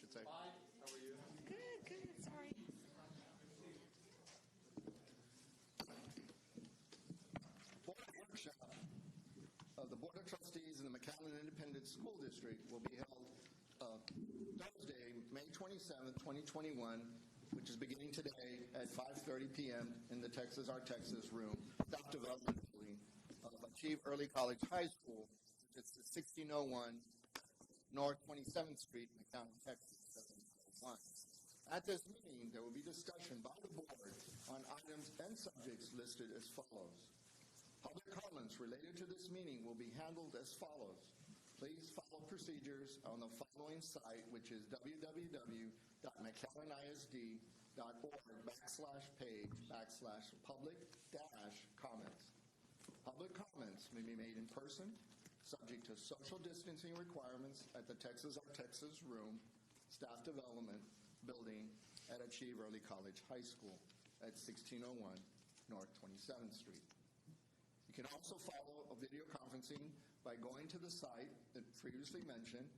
say? Hi, how are you? Good, sorry. Board workshop of the Board of Trustees in the McAllen Independent School District will be held Thursday, May 27, 2021, which is beginning today at 5:30 p.m. in the Our Texas room, Staff Development Building of Achieve Early College High School, which is 1601 North 27th Street, McAllen, Texas, 701. At this meeting, there will be discussion by the board on items and subjects listed as follows. Public comments related to this meeting will be handled as follows. Please follow procedures on the following site, which is www.mcallenisd.org/page/public-comments. Public comments may be made in person, subject to social distancing requirements at the Our Texas room, Staff Development Building at Achieve Early College High School at 1601 North 27th Street. You can also follow a video conferencing by going to the site that previously mentioned,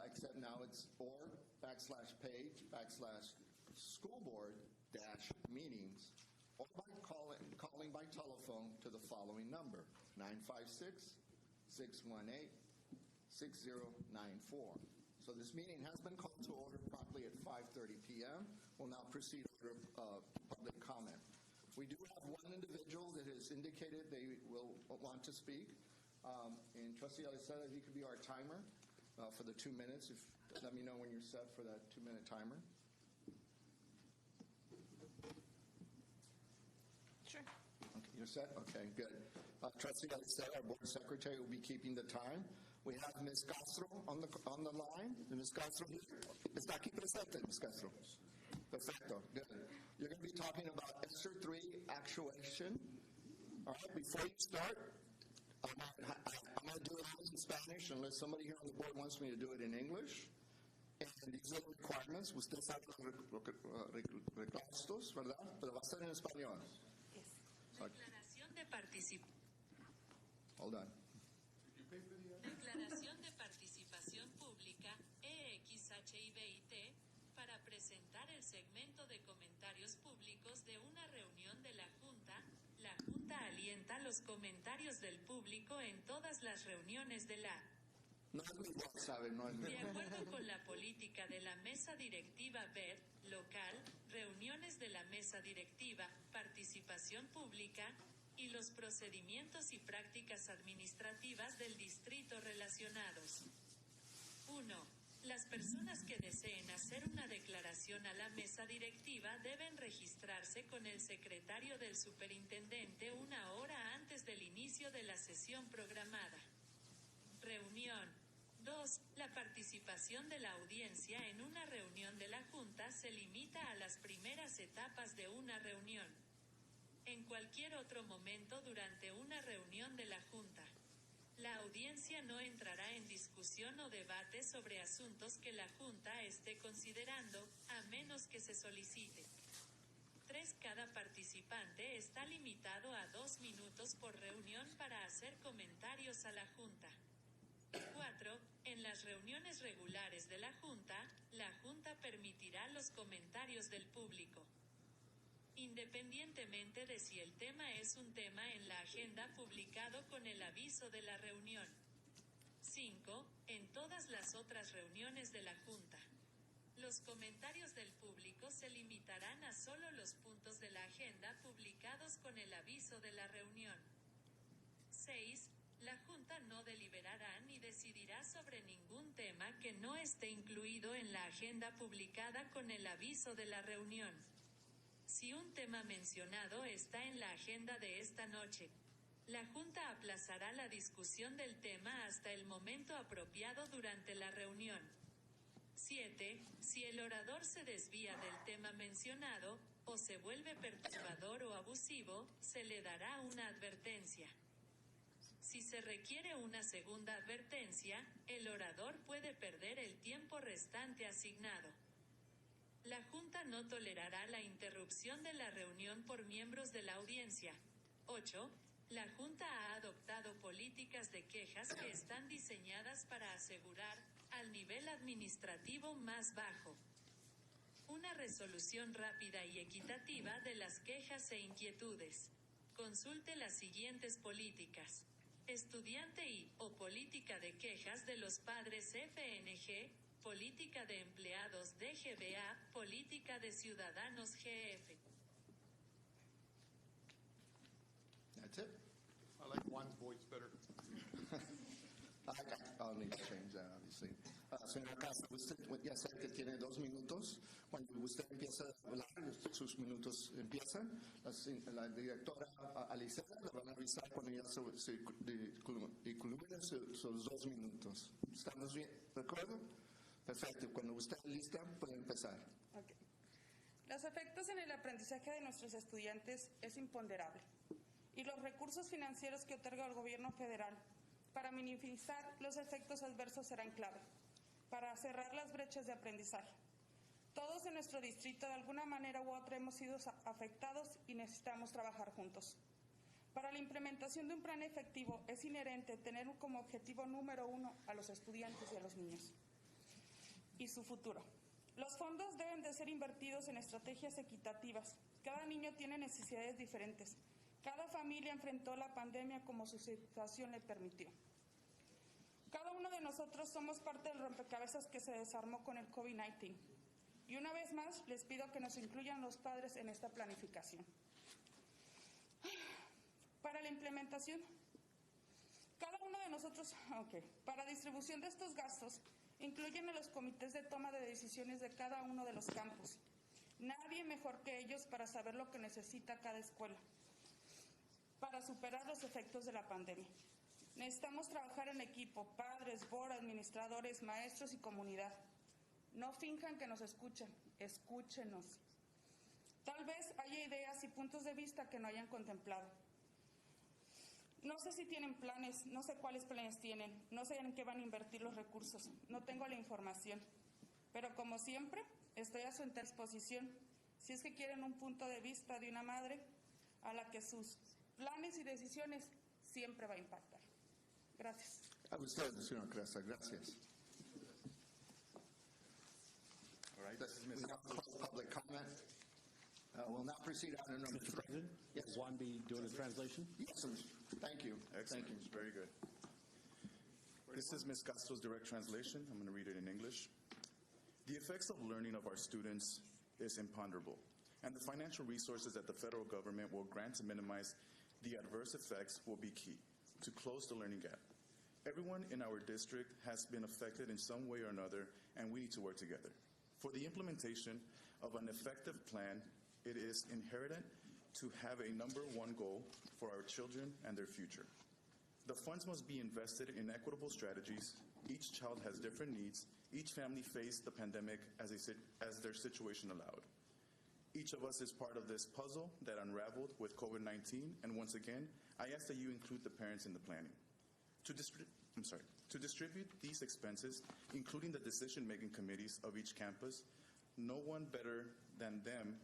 except now it's org/page/schoolboard-meetings, or by calling by telephone to the following number, 956-618-6094. So this meeting has been called to order promptly at 5:30 p.m. We'll now proceed to public comment. We do have one individual that has indicated they will want to speak. And Trustee Aliceta, if you could be our timer for the 2 minutes. Let me know when you're set for that 2-minute timer. Sure. Okay, you're set? Okay, good. Trustee Aliceta, our board secretary, will be keeping the time. We have Ms. Castro on the line. Ms. Castro, está aquí presente, Ms. Castro. Perfecto, good. You're going to be talking about ESSER 3 actuation. All right, before you start, I'm going to do it all in Spanish unless somebody here on the board wants me to do it in English. And these are the requirements. Usted sabe los requisitos, ¿verdad? Pero va a ser en español. Yes. Declaración de participación. Hold on. Declaración de participación pública EXHIBIT para presentar el segmento de comentarios públicos de una reunión de la Junta. La Junta alienta los comentarios del público en todas las reuniones de la. No es mi voz, ¿sabe? No es mi De voz. acuerdo con la política de la Mesa Directiva BED local, reuniones de la Mesa Directiva, participación pública, y los procedimientos y prácticas administrativas del distrito relacionados. 1. Las personas que deseen hacer una declaración a la mesa directiva deben registrarse con el secretario del superintendente 1 hora antes del inicio de la sesión programada. Reunión. 2. La participación de la audiencia en una reunión de la Junta se limita a las primeras etapas de una reunión. En cualquier otro momento durante una reunión de la Junta, la audiencia no entrará en discusión o debate sobre asuntos que la Junta esté considerando, a menos que se solicite. 3. Cada participante está limitado a 2 minutos por reunión para hacer comentarios a la Junta. 4. En las reuniones regulares de la Junta permitirá los comentarios del público, independientemente de si el tema es un tema en la agenda publicado con el aviso de la reunión. 5. En todas las otras reuniones de la Junta, los comentarios del público se limitarán a solo los puntos de la agenda publicados con el aviso de la reunión. 6. La Junta no deliberará ni decidirá sobre ningún tema que no esté incluido en la agenda publicada con el aviso de la reunión. Si un tema mencionado está en la agenda de esta noche, la Junta aplazará la discusión del tema hasta el momento apropiado durante la reunión. 7. Si el orador se desvía del tema mencionado, o se vuelve perturbador o abusivo, se le dará una advertencia. Si se requiere una segunda advertencia, el orador puede perder el tiempo restante asignado. La Junta no tolerará la interrupción de la reunión por miembros de la audiencia. 8. La Junta ha adoptado políticas de quejas que están diseñadas para asegurar al nivel administrativo más bajo. Una resolución rápida y equitativa de las quejas e inquietudes. Consulte las siguientes políticas. Estudiante y o política de quejas de los padres FNG, política de empleados DGBA, política de ciudadanos GF. That's it. I like Juan's voice better. I'll need to change that, obviously. Señora Casa, usted ya sabe que tiene 2 minutos. Cuando usted empieza a hablar, sus minutos empiezan. La directora Alicena le van a avisar cuando ya se culminen sus 2 minutos. ¿Estamos bien? ¿De acuerdo? Perfecto. Cuando usted esté lista, puede empezar. Okay. Los efectos en el aprendizaje de nuestros estudiantes es imponderable. Y los recursos financieros que otorga el gobierno federal para minimizar los efectos adversos serán clave para cerrar las brechas de aprendizaje. Todos en nuestro distrito de alguna manera u otra hemos sido afectados y necesitamos trabajar juntos. Para la implementación de un plan efectivo es inherente tener como objetivo número 1 a los estudiantes y a los niños y su futuro. Los fondos deben de ser invertidos en estrategias equitativas. Cada niño tiene necesidades diferentes. Cada familia enfrentó la pandemia como su situación le permitió. Cada uno de nosotros somos parte del rompecabezas que se desarmó con el COVID-19. Y una vez más, les pido que nos incluyan los padres en esta planificación. Para la implementación, cada uno de nosotros, para distribución de estos gastos, incluyen a los comités de toma de decisiones de cada uno de los campus. Nadie mejor que ellos para saber lo que necesita cada escuela para superar los efectos de la pandemia. Necesitamos trabajar en equipo, padres, board, administradores, maestros y comunidad. No finjan que nos escuchan, escúchenos. Tal vez haya ideas y puntos de vista que no hayan contemplado. No sé si tienen planes, no sé cuáles planes tienen, no sé en qué van a invertir los recursos, no tengo la información. Pero como siempre, estoy a su disposición. Si es que quieren un punto de vista de una madre a la que sus planes y decisiones siempre va a impactar. Gracias. A usted, señor Cresta, gracias. All right, this is Ms. We now close public comment. We'll now proceed on to number 3. Mr. President, Yes. will Juan be doing the translation? Yes, sir. Thank you. Excellent. Thank you. Very good. This is Ms. Castro's direct translation. I'm going to read it in English. The effects of learning of our students is imponderable, and the financial resources that the federal government will grant to minimize the adverse effects will be key to close the learning gap. Everyone in our district has been affected in some way or another, and we need to work together. For the implementation of an effective plan, it is inherent to have a number 1 goal for our children and their future. The funds must be invested in equitable strategies. Each child has different needs. Each family faced the pandemic as their situation allowed. Each of us is part of this puzzle that unraveled with COVID-19, and once again, I ask that you include the parents in the planning. To distribute these expenses, including the decision-making committees of each campus, no one better than them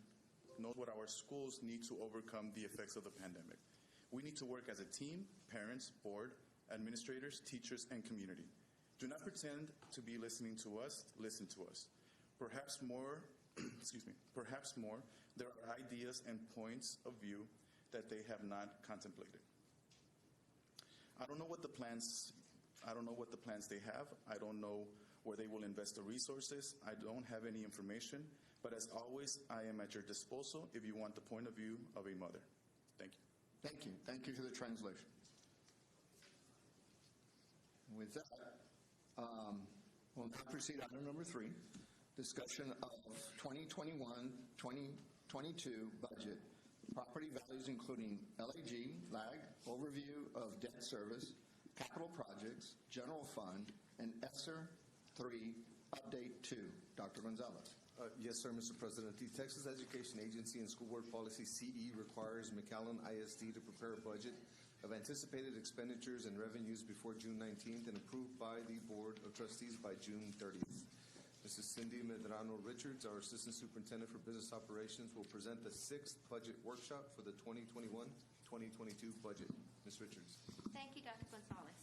knows what our schools need to overcome the effects of the pandemic. We need to work as a team, parents, board, administrators, teachers, and community. Do not pretend to be listening to us, listen to us. Perhaps more, perhaps more, there are ideas and points of view that they have not contemplated. I don't know what the plans they have. I don't know where they will invest the resources. I don't have any information, but as always, I am at your disposal if you want the point of view of a mother. Thank you. Thank you. Thank you for the translation. With that, we'll now proceed on to number 3, discussion of 2021-2022 budget, property values including lag, overview of debt service, capital projects, general fund, and ESSER 3 update 2. Dr. Gonzalez. Yes, sir, Mr. President. The Texas Education Agency and School Board Policy CE requires McAllen ISD to prepare a budget of anticipated expenditures and revenues before June 19th and approved by the Board of Trustees by June 30th. Mrs. Cindy Medrano Richards, our Assistant Superintendent for Business Operations, will present the 6th budget workshop for the 2021-2022 budget. Ms. Richards. Thank you, Dr. Gonzalez.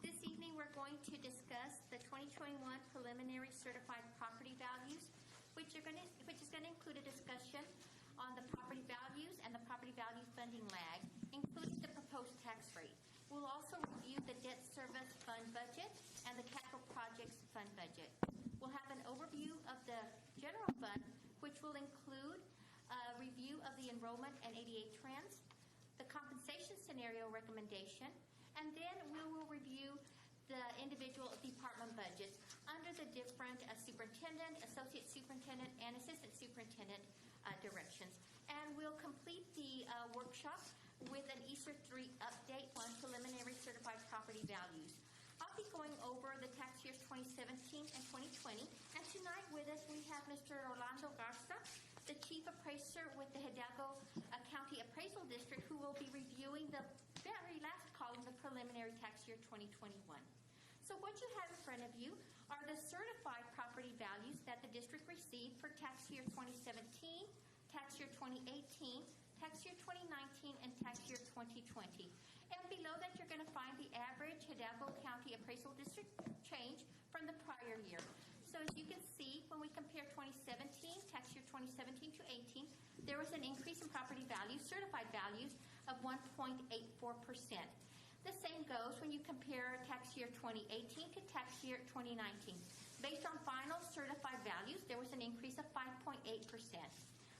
This evening, evening we're going to discuss the 2021 preliminary certified property values, which is going to include a discussion on the property values and the property value funding lag, including the proposed tax rate. We'll also review the debt service fund budget and the capital projects fund budget. We'll have an overview of the general fund, which will include a review of the enrollment and ADA trends, the compensation scenario recommendation, and then we will review the individual department budgets under the different superintendent, associate superintendent, and assistant superintendent directions. And we'll complete the workshop with an Easter 3 update on preliminary certified property values. I'll be going over the tax years 2017 and 2020, and tonight with us we have Mr. Orlando Garza, the Chief Appraiser with the Hidalgo County Appraisal District, who will be reviewing the very last column, the preliminary tax year 2021. So what you have in front of you are the certified property values that the district received for tax year 2017, tax year 2018, tax year 2019, and tax year 2020. And below that, you're going to find the average Hidalgo County Appraisal District change from the prior year. So as you can see, when we compare 2017, tax year 2017 to 18, there was an increase in property values, certified values, of 1.84%. The same goes when you compare tax year 2018 to tax year 2019. Based on final certified values, there was an increase of 5.8%.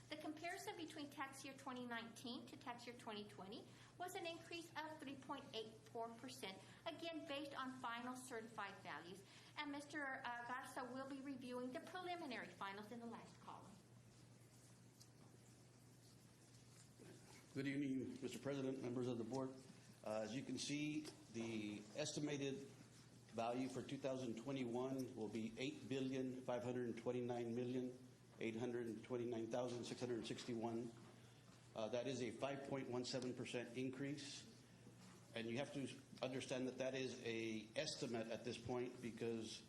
The comparison between tax year 2019 to tax year 2020 was an increase of 3.84%, again based on final certified values. And Mr. Garza will be reviewing the preliminary finals in the last column. Good evening, Mr. President, members of the board. As you can see, the estimated value for 2021 will be $8,529,829,661. That is a 5.17% increase. And you have to understand that that is an estimate at this point because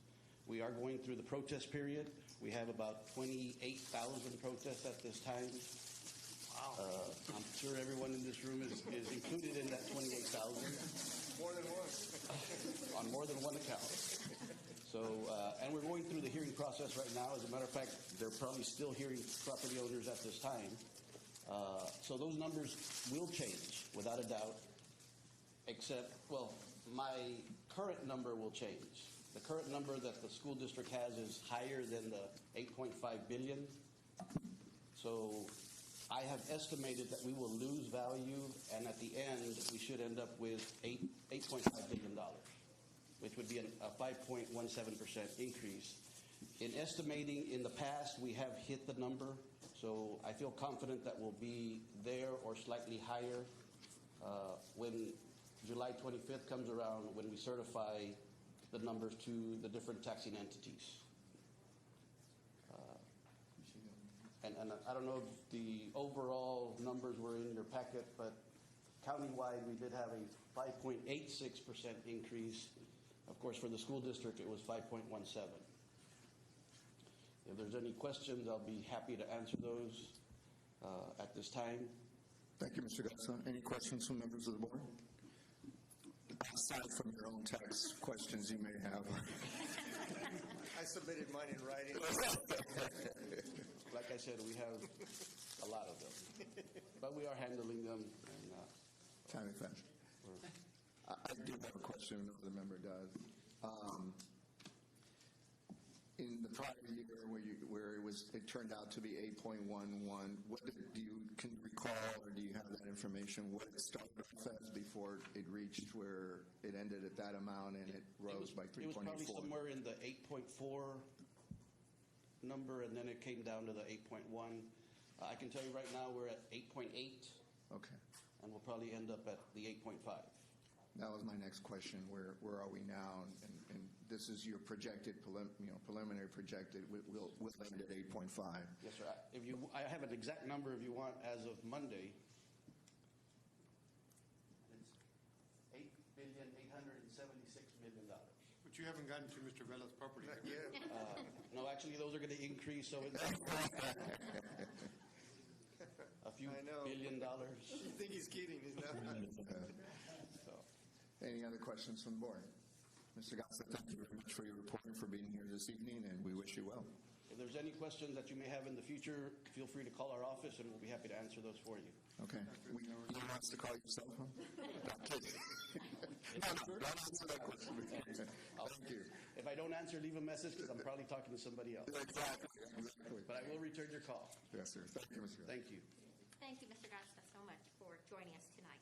we are going through the protest period. We have about 28,000 protests at this time. Wow. I'm sure everyone in this room is included in that 28,000. More than one. On more than one account. So, and we're going through the hearing process right now. As a matter of fact, they're probably still hearing property owners at this time. So those numbers will change, without a doubt, except, well, my current number will change. The current number that the school district has is higher than the $8.5 billion. So I have estimated that we will lose value, and at the end, we should end up with $8.5 billion, which would be a 5.17% increase. In estimating in the past, we have hit the number, so I feel confident that we'll be there or slightly higher when July 25th comes around, when we certify the numbers to the different taxing entities. And I don't know if the overall numbers were in your packet, but countywide we did have a 5.86% increase. Of course, for the school district, it was 5.17. If there's any questions, I'll be happy to answer those at this time. Thank you, Mr. Garza. Any questions from members of the board? Aside from your own tax questions you may have. I submitted mine in writing. Like I said, we have a lot of them, but we are handling them. And, Timely fashion. I do have a question, another member does. In the prior year where it turned out to be 8.11, can you recall, or do you have that information, what it started off as before it reached where it ended at that amount and it rose by 3.84? It was probably somewhere in the 8.4 number, and then it came down to the 8.1. I can tell you right now we're at 8.8. Okay. And we'll probably end up at the 8.5. That was my next question. Where are we now? And this is your projected, preliminary projected. We'll end at 8.5. Yes, sir. I have an exact number if you want as of Monday. It's $8,876,000,000. But you haven't gotten to Mr. Vela's property yet. No, actually, those are going to increase. So it's a few $billion. You think he's kidding? He's not. Any other questions from the board? Mr. Gassa, thank you very much for your report and for being here this evening, and we wish you well. If there's any questions that you may have in the future, feel free to call our office, and we'll be happy to answer those for you. Okay. You don't want us to call yourself, huh? Not kidding. No, don't answer that question. Thank you. If I don't answer, leave a message because I'm probably talking to somebody else. Exactly. But I will return your call. Yes, sir. Thank you, Mr. Gassa. Thank you. Thank you, Mr. Garza, so much for joining us tonight.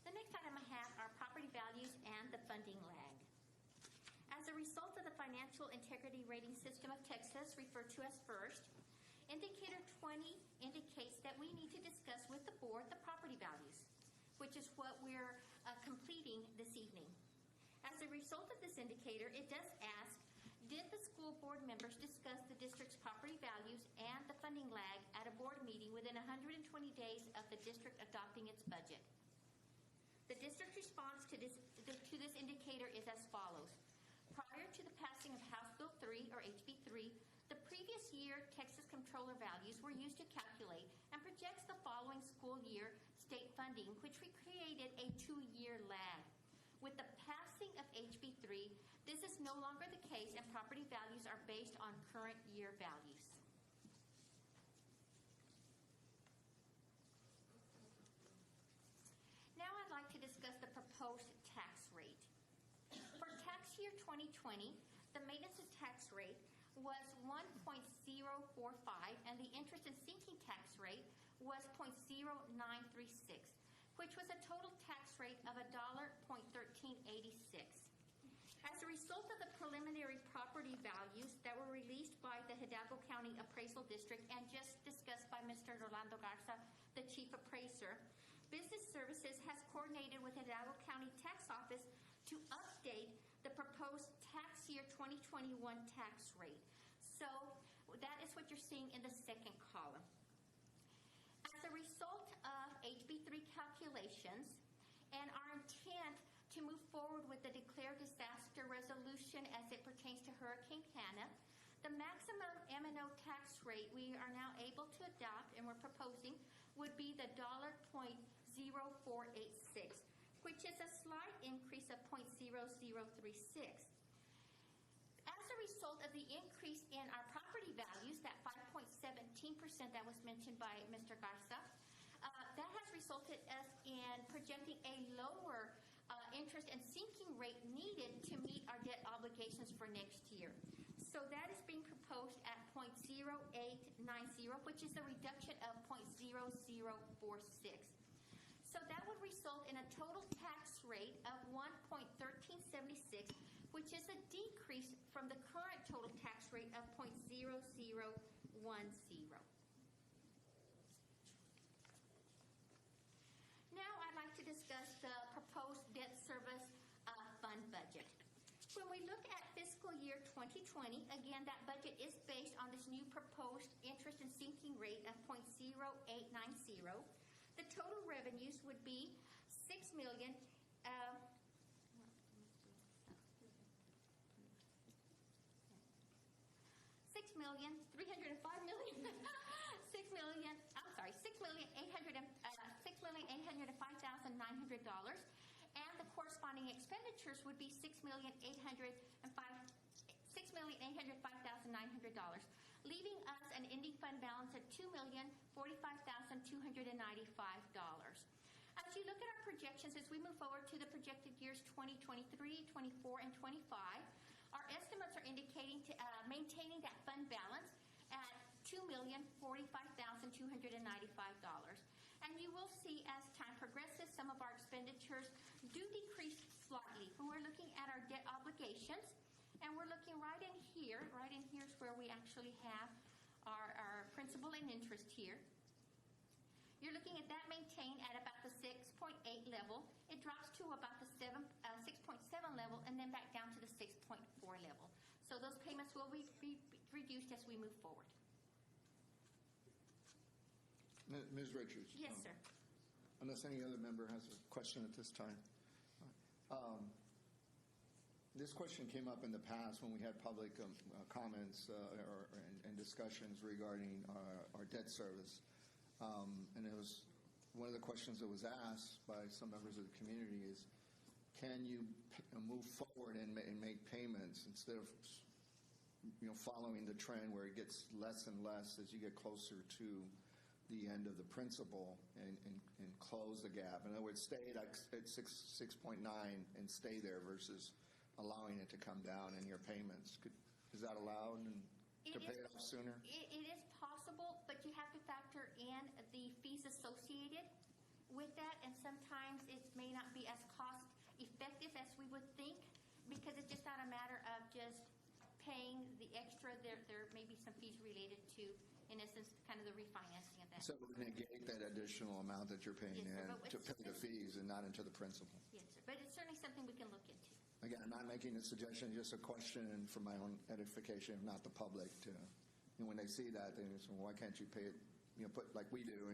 The next item I have are property values and the funding lag. As a result of the Financial Integrity Rating System of Texas, referred to as FIRST, Indicator 20 indicates that we need to discuss with the board the property values, which is what we're completing this evening. As a result of this indicator, it does ask, did the school board members discuss the district's property values and the funding lag at a board meeting within 120 days of the district adopting its budget? The district's response to this indicator is as follows. Prior to the passing of House Bill 3, or HB 3, the previous year Texas Comptroller values were used to calculate and projects the following school year state funding, which created a 2-year lag. With the passing of HB 3, this is no longer the case, and property values are based on current year values. Now I'd like to discuss the proposed tax rate. For tax year 2020, the maintenance tax rate was 1.045, and the interest and sinking tax rate was 0.0936, which was a total tax rate of $1.1386. As a result of the preliminary property values that were released by the Hidalgo County Appraisal District and just discussed by Mr. Rolando Garza, the Chief Appraiser, Business Services has coordinated with Hidalgo County Tax Office to update the proposed tax year 2021 tax rate. So that is what you're seeing in the second column. As a result of HB 3 calculations and our intent to move forward with the declared disaster resolution as it pertains to Hurricane Hannah, the maximum M&O tax rate we are now able to adopt and we're proposing would be the $0.0486, which is a slight increase of 0.0036. As a result of the increase in our property values, that 5.17% that was mentioned by Mr. Garza, that has resulted us in projecting a lower interest and sinking rate needed to meet our debt obligations for next year. So that is being proposed at 0.0890, which is a reduction of 0.0046. So that would result in a total tax rate of 1.1376, which is a decrease from the current total tax rate of 0.0010. Now I'd like to discuss the proposed debt service fund budget. When we look at fiscal year 2020, again, that budget is based on this new proposed interest and sinking rate of 0.0890. The total revenues would be $6 million. $6,805,900, and the corresponding expenditures would be $6,805,900, leaving us an ending fund balance of $2,045,295. As you look at our projections as we move forward to the projected years 2023, 24, and 25, our estimates are indicating to maintaining that fund balance at $2,045,295. And you will see as time progresses, some of our expenditures do decrease slightly. When we're looking at our debt obligations, and we're looking right in here is where we actually have our principal and interest here. You're looking at that maintained at about the 6.8 level. It drops to about the 6.7 level and then back down to the 6.4 level. So those payments will be reduced as we move forward. Ms. Richards? Yes, sir. Unless any other member has a question at this time. This question came up in the past when we had public comments and discussions regarding our debt service. And it was one of the questions that was asked by some members of the community is, can you move forward and make payments instead of following the trend where it gets less and less as you get closer to the end of the principal and close the gap? In other words, stay at 6.9 and stay there versus allowing it to come down in your payments. Is that allowed to pay it off sooner? It is possible, but you have to factor in the fees associated with that, and sometimes it may not be as cost effective as we would think, because it's just not a matter of just paying the extra. There may be some fees related to, in essence, kind of the refinancing of that. So it would negate that additional amount that you're paying Yes, sir, in but to pay the fees and not into the principal. Yes, sir. But it's certainly something we can look into. Again, I'm not making a suggestion, just a question for my own edification, not the public. And when they see that, they say, well, why can't you pay it, put like we do?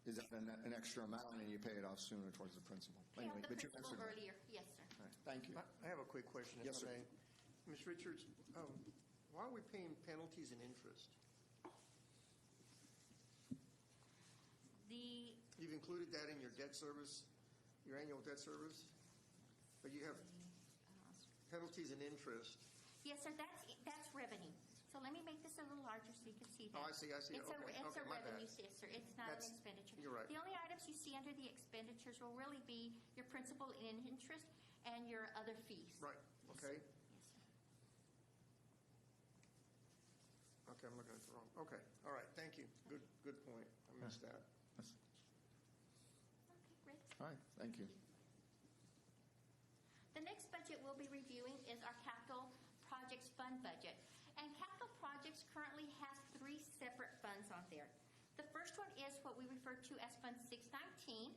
Is that an extra amount and you pay it off sooner towards the principal? Pay off the but you principal answered that. earlier. Yes, sir. All right, thank you. I have a quick question, if Yes, I sir. may. Ms. Richards, why are we paying penalties and interest? You've included that in your debt service, your annual debt service, but you have penalties and interest. Yes, sir. That's revenue. So let me make this a little larger so you can see that. Oh, I see. It's Okay, a my bad. revenue, yes, sir. It's not an That's- expenditure. you're right. The only items you see under the expenditures will really be your principal and interest and your other fees. Right, okay. Yes, sir. Okay, I'm looking at the wrong. Okay, all right, thank you. Good point. I missed that. Okay, great. All right, thank you. The next budget we'll be reviewing is our capital projects fund budget. And capital projects currently has 3 separate funds on there. The first one is what we refer to as Fund 619,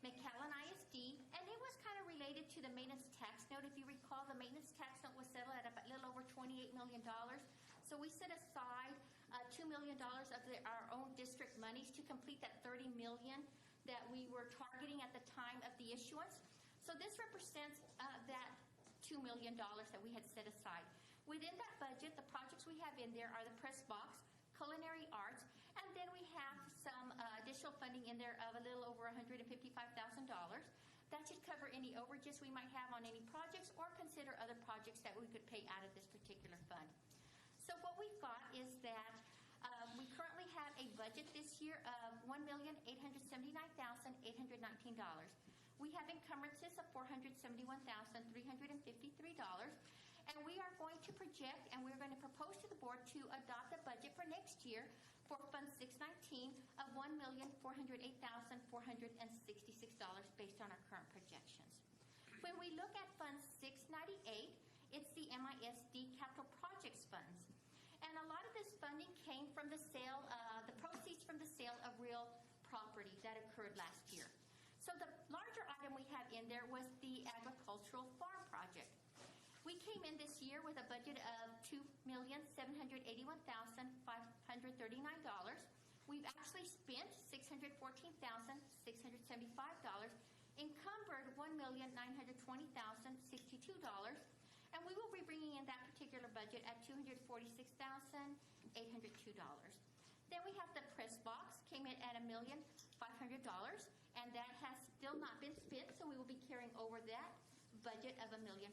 McAllen ISD, and it was kind of related to the maintenance tax note. If you recall, the maintenance tax note was settled at a little over $28 million. So we set aside $2 million of our own district monies to complete that $30 million that we were targeting at the time of the issuance. So this represents that $2 million that we had set aside. Within that budget, the projects we have in there are the press box, culinary arts, and then we have some additional funding in there of a little over $155,000. That should cover any overages we might have on any projects or consider other projects that we could pay out of this particular fund. So what we've got is that we currently have a budget this year of $1,879,819. We have encumbrances of $471,353. And we are going to project and we're going to propose to the board to adopt a budget for next year for Fund 619 of $1,408,466 based on our current projections. When we look at Fund 698, it's the MISD Capital Projects Funds. And a lot of this funding came from the sale, the proceeds from the sale of real property that occurred last year. So the larger item we had in there was the agricultural farm project. We came in this year with a budget of $2,781,539. We've actually spent $614,675, encumbered $1,920,062, and we will be bringing in that particular budget at $246,802. Then we have the press box, came in at $1,500,000, and that has still not been spent, so we will be carrying over that budget of $1,500,000.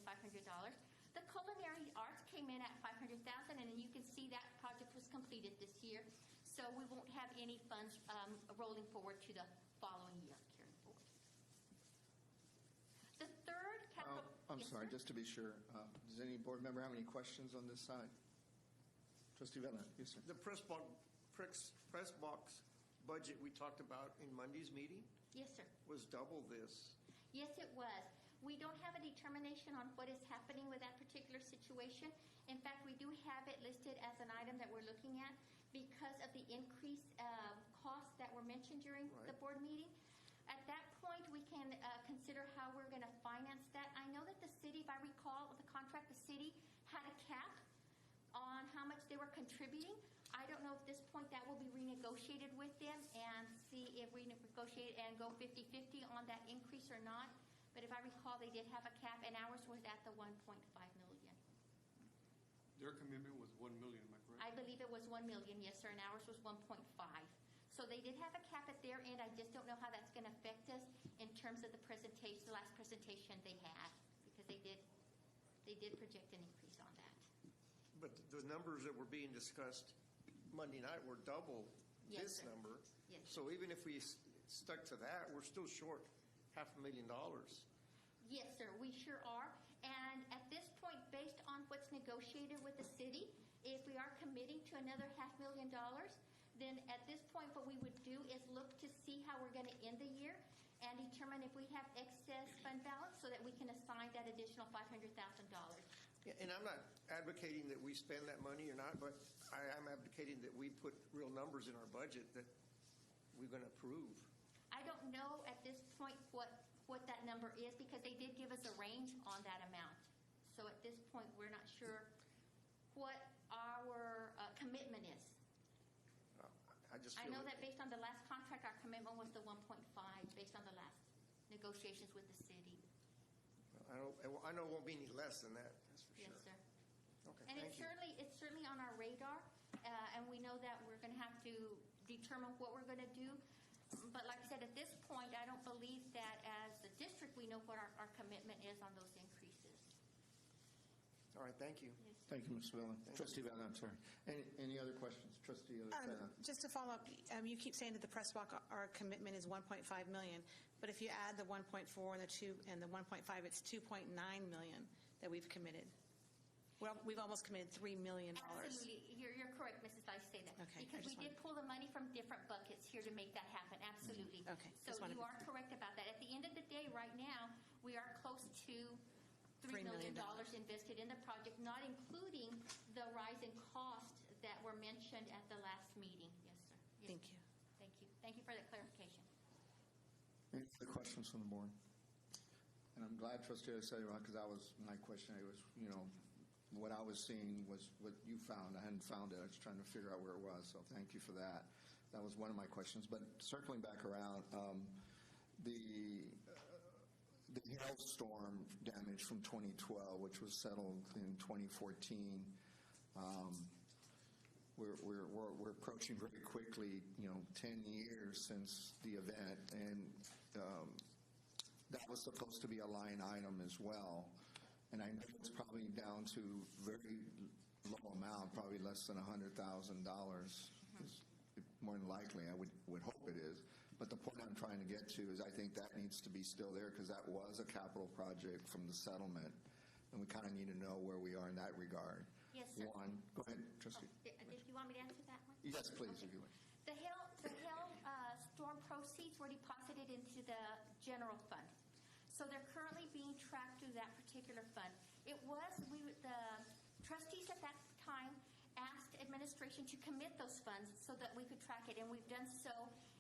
The culinary arts came in at $500,000, and then you can see that project was completed this year, so we won't have any funds rolling forward to the following year carrying forward. The third capital. I'm sorry, just to be sure, does any board member have any questions on this side? Trustee Vela, yes, sir. The press box budget we talked about in Monday's meeting Yes, sir. was double this. Yes, it was. We don't have a determination on what is happening with that particular situation. In fact, we do have it listed as an item that we're looking at because of the increased costs that were mentioned during the board meeting. At that point, we can consider how we're going to finance that. I know that the city, if I recall, the contract, the city had a cap on how much they were contributing. I don't know at this point that will be renegotiated with them and see if we negotiate and go 50-50 on that increase or not. But if I recall, they did have a cap, and ours was at the $1.5 million. Their commitment was $1 million, am I correct? I believe it was $1 million, yes, sir, and ours was $1.5. So they did have a cap at their end. I just don't know how that's going to affect us in terms of the presentation, the last presentation they had, because they did project an increase on that. But the numbers that were being discussed Monday night were double Yes, this sir. number. Yes. So even if we stuck to that, we're still short $500,000. Yes, sir, we sure are. And at this point, based on what's negotiated with the city, if we are committing to another $500,000, then at this point, what we would do is look to see how we're going to end the year and determine if we have excess fund balance so that we can assign that additional $500,000. Yeah, and I'm not advocating that we spend that money or not, but I am advocating that we put real numbers in our budget that we're going to approve. I don't know at this point what that number is because they did give us a range on that amount. So at this point, we're not sure what our commitment is. I just I feel know that- that based on the last contract, our commitment was the 1.5 based on the last negotiations with the city. I know it won't be any less than that, that's for Yes, sure. sir. Okay, And thank you. it's certainly on our radar, and we know that we're going to have to determine what we're going to do. But like I said, at this point, I don't believe that as a district, we know what our commitment is on those increases. All right, thank you. Yes. Thank you, Ms. Vella. Trustee Vella, I'm sorry. Any other questions? Trustee Vella? Just to follow up, you keep saying that the press walk, our commitment is $1.5 million, but if you add the 1.4 and the 2 and the 1.5, it's $2.9 million that we've committed. Well, we've almost committed $3 million. Absolutely. You're correct, Mrs. I say that. Okay, I Because we just did pull the money from different buckets here to make that happen. Absolutely. Okay, So just wanted you to- are correct about that. At the end of the day, right now, we are close to $3 million invested in the project, not including the rise in cost that were mentioned at the last meeting. Yes, sir. Yes. Thank you. Thank you. Thank you for that clarification. Any other questions from the board? And I'm glad Trustee Acevedo, because that was my question. It was, what I was seeing was what you found. I hadn't found it. I was trying to figure out where it was. So thank you for that. That was one of my questions. But circling back around, the hailstorm damage from 2012, which was settled in 2014, we're approaching very quickly, 10 years since the event, and that was supposed to be a line item as well. And I know it's probably down to very low amount, probably less than $100,000. More than likely, I would hope it is. But the point I'm trying to get to is I think that needs to be still there because that was a capital project from the settlement, and we kind of need to know where we are in that regard. Yes, sir. One, go ahead, Trustee. Did you want me to answer that one? Yes, please, if you would. The hail storm proceeds were deposited into the general fund. So they're currently being tracked through that particular fund. The trustees at that time asked administration to commit those funds so that we could track it, and we've done so,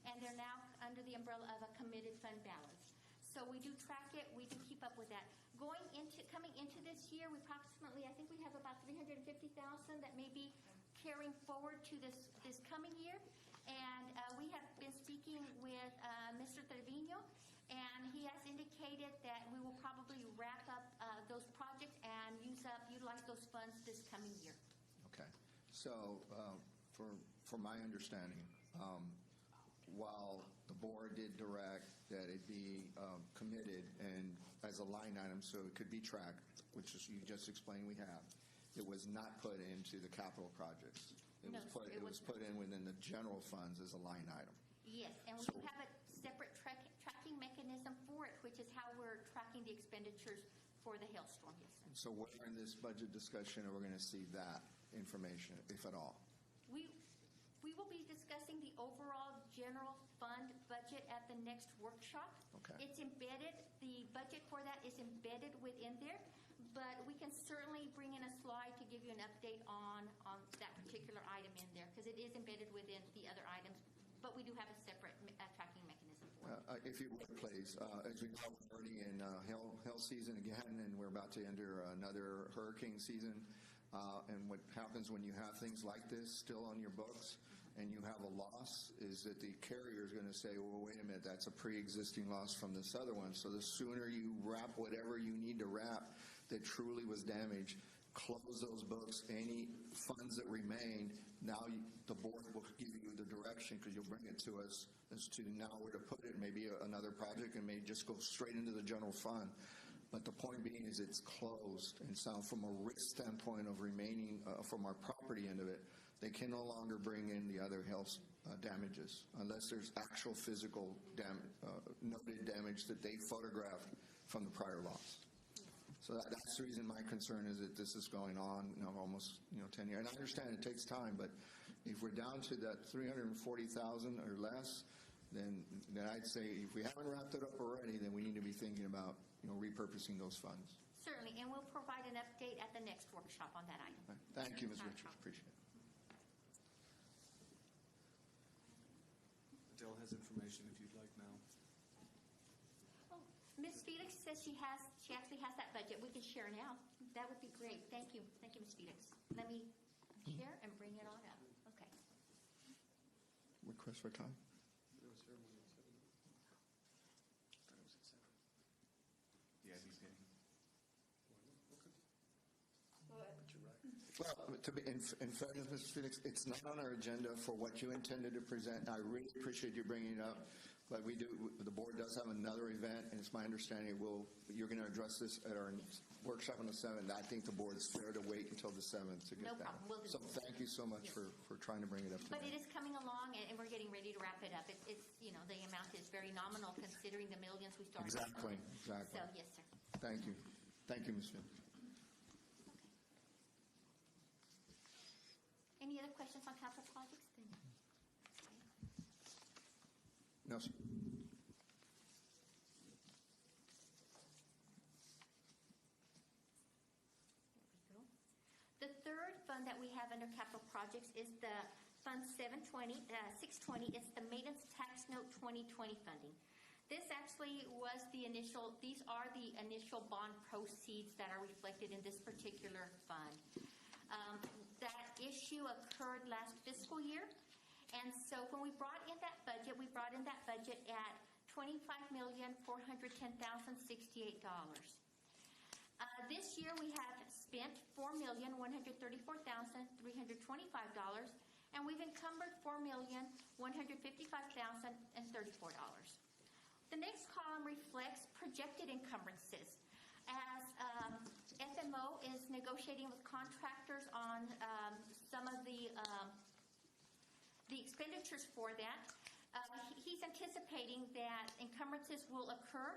and they're now under the umbrella of a committed fund balance. So we do track it, we do keep up with that. Coming into this year, I think we have about $350,000 that may be carrying forward to this coming year. And we have been speaking with Mr. Trevino, and he has indicated that we will probably wrap up those projects and utilize those funds this coming year. Okay. So for my understanding, while the board did direct that it be committed and as a line item so it could be tracked, which is you just explained we have, it was not put into the capital projects. It was put in within the general funds as a line item. Yes, and we have a separate tracking mechanism for it, which is how we're tracking the expenditures for the hailstorm. Yes, sir. So where in this budget discussion are we going to see that information, if at all? We will be discussing the overall general fund budget at the next workshop. Okay. It's embedded, the budget for that is embedded within there, but we can certainly bring in a slide to give you an update on that particular item in there, because it is embedded within the other items, but we do have a separate tracking mechanism for it. If you would, please. As we know, we're already in hail season again, and we're about to enter another hurricane season. And what happens when you have things like this still on your books and you have a loss is that the carrier is going to say, well, wait a minute, that's a pre-existing loss from this other one. So the sooner you wrap whatever you need to wrap that truly was damaged, close those books. Any funds that remain, now the board will give you the direction discussion, because you'll bring it to us as to now where to put it, maybe another project, and may just go straight into the general fund. But the point being is it's closed, and so from a risk standpoint of remaining from our property end of it, they can no longer bring in the other health damages unless there's actual physical noted damage that they photographed from the prior loss. So that's the reason my concern is that this is going on, almost 10 years. And I understand it takes time, but if we're down to that 340,000 or less, then I'd say if we haven't wrapped it up already, then we need to be thinking about repurposing those funds. Certainly, and we'll provide an update at the next workshop on that item. Thank you, Ms. Richards. Appreciate it. Adele has information if you'd like now. Oh, Ms. Felix says she actually has that budget. We can share now. That would be great. Thank you. Thank you, Ms. Felix. Let me share and bring it on up. Okay. Request for time? Yeah, he's getting. Well, to be in fairness, Mr. Felix, it's not on our agenda for what you intended to present. I really appreciate you bringing it up, but the board does have another event, and it's my understanding you're going to address this at our workshop on the 7th. I think the board is fair to wait until the 7th to get No that. problem. We'll do So thank you so much for trying to bring it up today. But it is coming along, and we're getting ready to wrap it up. It's the amount is very nominal considering the millions we started. Exactly. So, yes, sir. Thank you. Thank you, Ms. Felix. Any other questions on capital projects? Then? No, sir. The third fund that we have under capital projects is the Fund 620. It's the Maintenance Tax Note 2020 funding. This actually was these are the initial bond proceeds that are reflected in this particular fund. That issue occurred last fiscal year, and so when we brought in that budget at $25,410,068. This year we have spent $4,134,325, and we've encumbered $4,155,034. The next column reflects projected encumbrances. As FMO is negotiating with contractors on some of the expenditures for that, he's anticipating that encumbrances will occur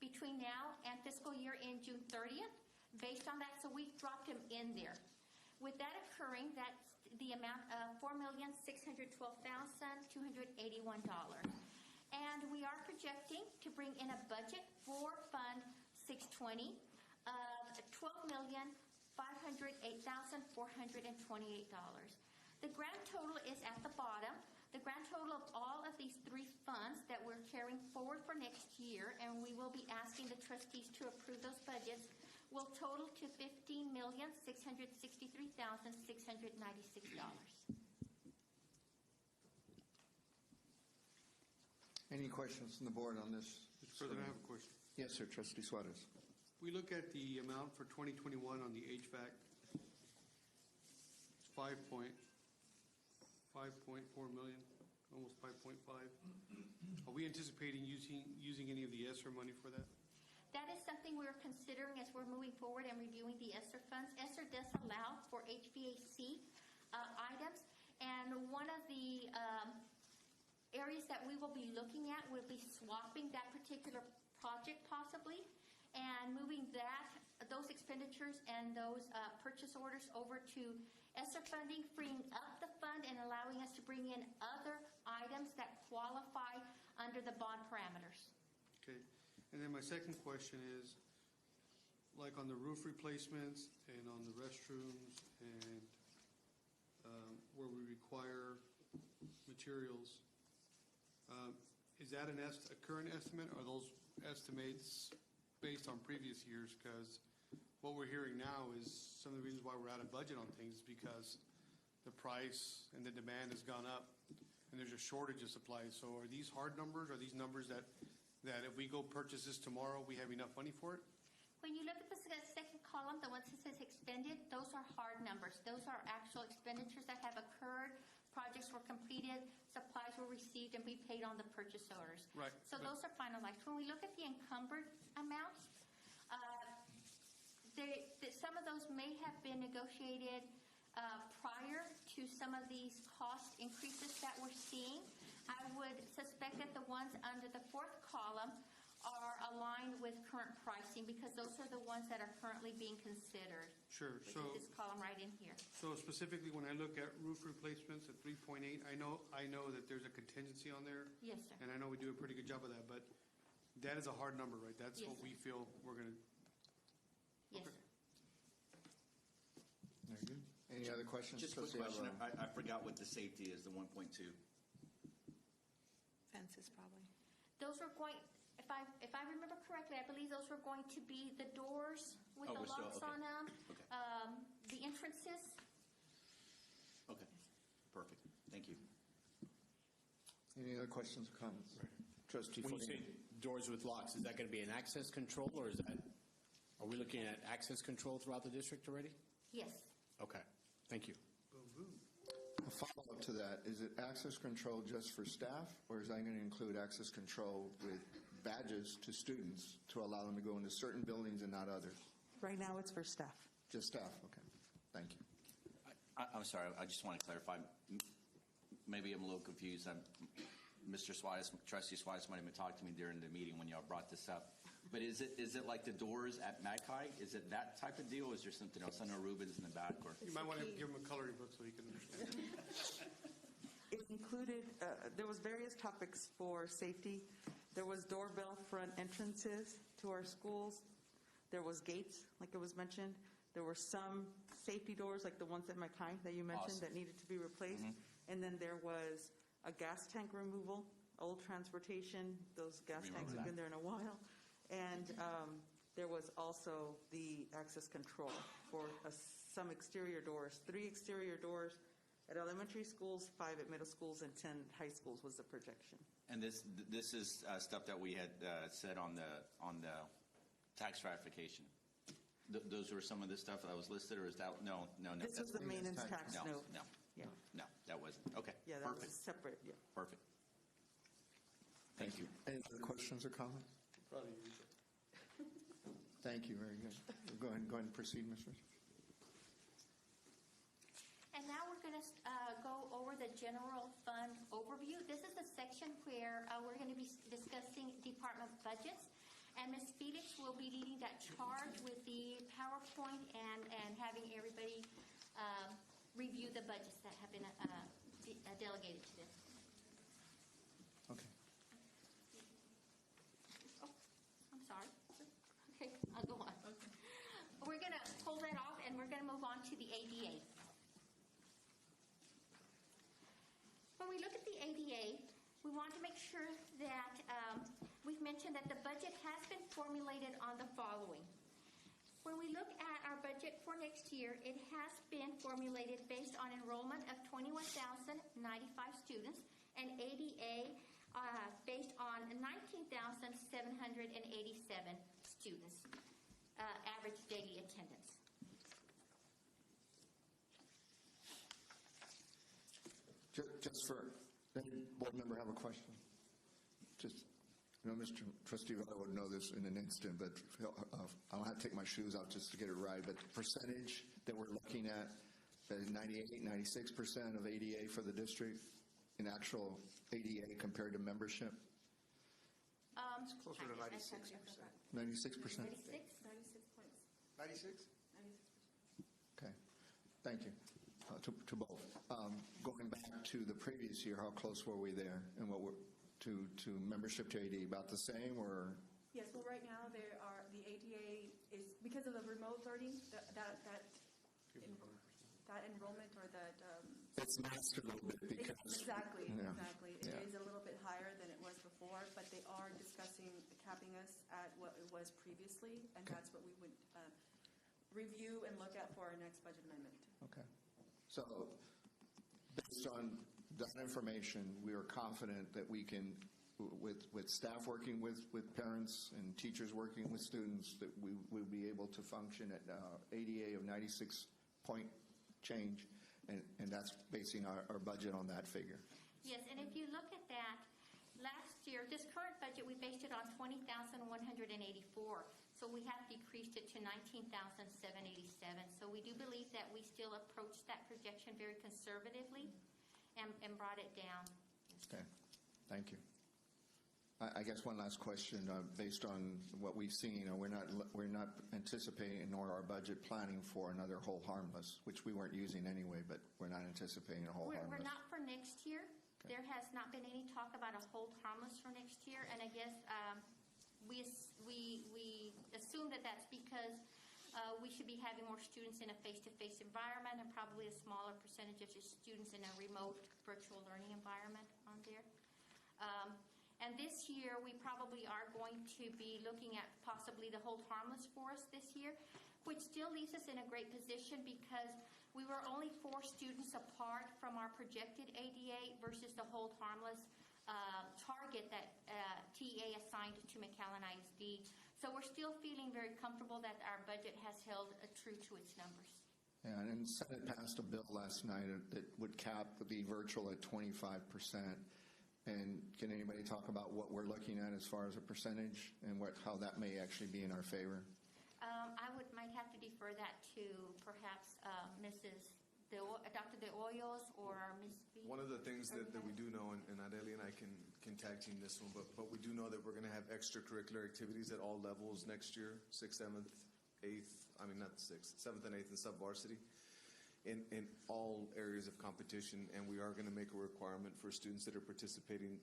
between now and fiscal year end June 30th. Based on that, so we've dropped him in there. With that occurring, that's the amount of $4,612,281. And we are projecting to bring in a budget for Fund 620 of $12,508,428. The grand total is at the bottom. The grand total of all of these three funds that we're carrying forward for next year, and we will be asking the trustees to approve those budgets, will total to $15,663,696. Any questions from the board on this? Mr. President, I have a question. Yes, sir. Trustee Suarez. We look at the amount for 2021 on the HVAC. It's 5.4 million, almost 5.5. Are we anticipating using any of the ESSER money for that? That is something we're considering as we're moving forward and reviewing the ESSER funds. ESSER does allow for HVAC items, and one of the areas that we will be looking at will be swapping that particular project possibly and moving those expenditures and those purchase orders over to ESSER funding, freeing up the fund and allowing us to bring in other items that qualify under the bond parameters. Okay. And then my second question is, like on the roof replacements and on the restrooms and where we require materials, is that a current estimate, or are those estimates based on previous years? Because what we're hearing now is some of the reasons why we're out of budget on things is because the price and the demand has gone up and there's a shortage of supplies. So are these hard numbers? Are these numbers that if we go purchase this tomorrow, we have enough money for it? When you look at the second column, the ones that says expended, those are hard numbers. Those are actual expenditures that have occurred projects were completed, supplies were received, and we paid on the purchase orders. Right. So those are finalized. When we look at the encumbered amounts, some of those may have been negotiated prior to some of these cost increases that we're seeing. I would suspect that the ones under the fourth column are aligned with current pricing because those are the ones that are currently being considered. Sure. Which So, is this column right in here. so specifically when I look at roof replacements at 3.8, I know that there's a contingency on there. Yes, sir. And I know we do a pretty good job of that, but that is a hard number, right? That's Yes, what sir. we feel we're going to. Yes, Okay. sir. Very good. Any other questions? Just a quick Trustee question. Alvarado? I forgot what the safety is, the 1.2. Fences, probably. Those were going, if I remember correctly, I believe those were going to be the doors with Oh, the we're still- locks okay. on them, Okay. the entrances. Okay, perfect. Thank you. Any other questions or comments? Trustee When you say Fordino? doors with locks, is that going to be an access control, or are we looking at access control throughout the district already? Yes. Okay, thank you. A follow-up to that, is it access control just for staff, or is that going to include access control with badges to students to allow them to go into certain buildings and not others? Right now, it's for staff. Just staff, okay. Thank you. I'm sorry, I just want to clarify. Maybe I'm a little confused. Mr. Suarez, Trustee Suarez might have talked to me during the meeting when y'all brought this up. But is it like the doors at McAllen? Is it that type of deal, or is there something else? I know Ruben's in the back. Or You might want to give him a coloring book so he can understand. It included, there was various topics for safety. There was doorbell front entrances to our schools. There was gates, like it was mentioned. There were some safety doors, like the ones at McKay that you mentioned, Awesome. that needed to be replaced. And then there was a gas tank removal, old transportation. Those gas tanks have been there in a while. And there was also the access control for some exterior doors, 3 exterior doors at elementary schools, 5 at middle schools, and 10 high schools was the projection. And this is stuff that we had said on the tax ratification. Those were some of the stuff that was listed, or is that no? This was the maintenance tax no, note. no, Yeah. no, that wasn't. Okay, Yeah, that was perfect, separate, yeah. perfect. Thank you. Any other questions or comments? Probably. Thank you, very good. Go ahead and proceed, Ms. Rich. And now we're going to go over the general fund overview. This is the section where we're going to be discussing department budgets. And Ms. Felix will be leading that charge with the PowerPoint and having everybody review the budgets that have been delegated to them. Okay. Oh, I'm sorry. Okay, I'll go on. We're going to pull that off, and we're going to move on to the ADA. When we look at the ADA, we want to make sure that we've mentioned that the budget has been formulated on the following. When we look at our budget for next year, it has been formulated based on enrollment of 21,095 students and ADA based on 19,787 students, average daily attendance. Just for, any board member have a question? Just, Mr. Trustee Vela would know this in an instant, but I'll have to take my shoes off just to get it right. But the percentage that we're looking at, that is 98, 96% of ADA for the district in actual ADA compared to membership? It's closer to 96%. 96%? 96? 96? Okay, thank you. To both. Going back to the previous year, how close were we there, and what were to membership to ADA? About the same, or? Yes. Well, right now the ADA is because of the remote learning that enrollment or that. It's masked a little bit because. Exactly. Yeah. Exactly. It is a little bit higher than it was before, but they are discussing capping us at what it was previously, and that's what we would review and look at for our next budget amendment. Okay. So, based on that information, we are confident that we can, with staff working with parents and teachers working with students, that we will be able to function at ADA of 96 point change. and that's basing our budget on that figure. Yes, and if you look at that, last year, this current budget, we based it on 20,184. So we have decreased it to 19,787. So we do believe that we still approached that projection very conservatively and brought it down. Okay, thank you. I guess one last question, based on what we've seen, we're not anticipating nor our budget planning for another hold harmless, which we weren't using anyway, but we're not anticipating a hold harmless. We're not for next year. Okay. There has not been any talk about a hold harmless for next year, and I guess we assume that that's because we should be having more students in a face-to-face environment and probably a smaller percentage of students in a remote virtual learning environment on there. And this year, we probably are going to be looking at possibly the hold harmless for us this year, which still leaves us in a great position because we were only 4 students apart from our projected ADA versus the hold harmless target that TA assigned to McAllen ISD. So we're still feeling very comfortable that our budget has held true to its numbers. Yeah, and the Senate passed a bill last night that would cap the virtual at 25%. And can anybody talk about what we're looking at as far as a percentage and how that may actually be in our favor? I might have to defer that to perhaps Dr. De Hoyos or Ms. B. One of the things that we do know, and Adeli and I can tag team this one, but we do know that we're going to have extracurricular activities at all levels next year, 6th, 7th, 8th, I mean not 6th, 7th and 8th and sub-varsity. In all areas of competition, and we are going to make a requirement for students that are participating,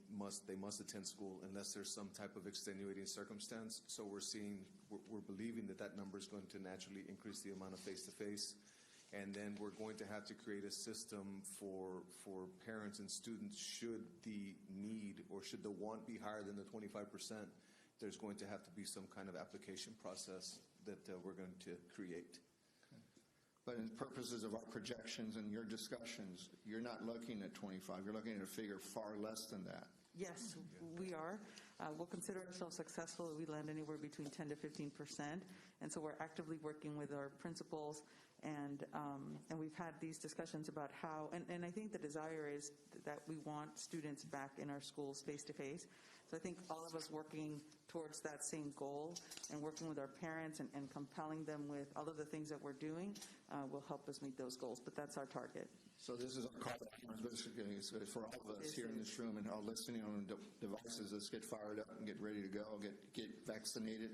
they must attend school unless there's some type of extenuating circumstance. So we're believing that number is going to naturally increase the amount of face-to-face, and then we're going to have to create a system for parents and students should the need or should the want be higher than the 25%. There's going to have to be some kind of application process that we're going to create. But in purposes of our projections and your discussions, you're not looking at 25. You're looking at a figure far less than that. Yes, we are. We'll consider ourselves successful if we land anywhere between 10 to 15%. And so we're actively working with our principals, and we've had these discussions about how, and I think the desire is that we want students back in our schools face-to-face. So I think all of us working towards that same goal and working with our parents and compelling them with all of the things that we're doing will help us meet those goals. But that's our target. So this is our call for all of us here in this room and all listening on devices. Let's get fired up and get ready to go. Get vaccinated.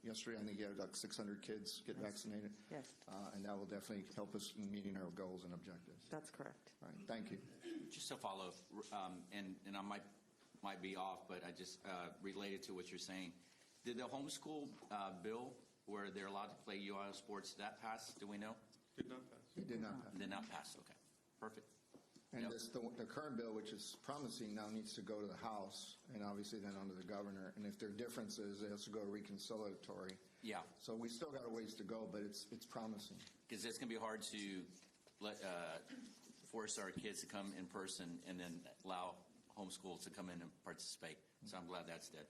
Yesterday, I think you had like 600 kids get vaccinated. Yes. And that will definitely help us in meeting our goals and objectives. That's correct. All right. Thank you. Just to follow, and I might be off, but I just related to what you're saying. Did the homeschool bill where they're allowed to play UIL sports, did that pass? Do we know? Did not pass. It did not pass. Did not pass. Okay. Perfect. And Yep. the current bill, which is promising, now needs to go to the House and obviously then on to the governor. And if there are differences, it has to go to reconciliatory. Yeah. So we still got a ways to go, but it's promising. Because it's going to be hard to force our kids to come in person and then allow homeschool to come in and participate. So I'm glad that's dead.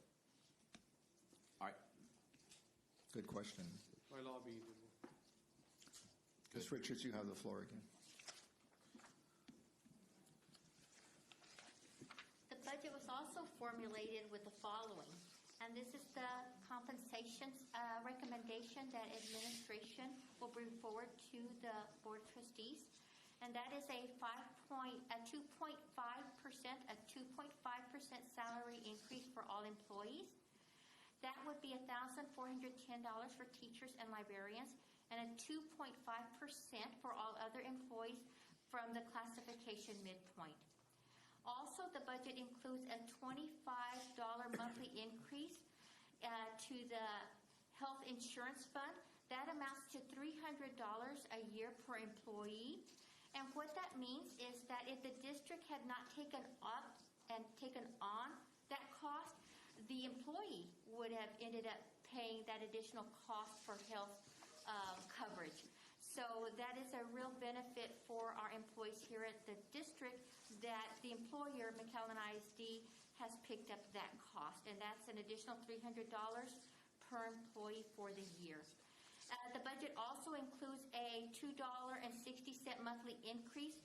All right. Good question. By lobby. Ms. Richards, you have the floor again. The budget was also formulated with the following, and this is the compensation recommendation that administration will bring forward to the Board of Trustees, and that is a 2.5% salary increase for all employees. That would be $1,410 for teachers and librarians, and a 2.5% for all other employees from the classification midpoint. Also, the budget includes a $25 monthly increase to the health insurance fund. That amounts to $300 a year per employee. And what that means is that if the district had not taken up and taken on that cost, the employee would have ended up paying that additional cost for health coverage. So that is a real benefit for our employees here at the district, that the employer, McAllen ISD, has picked up that cost, and that's an additional $300 per employee for the year. The budget also includes a $2.60 monthly increase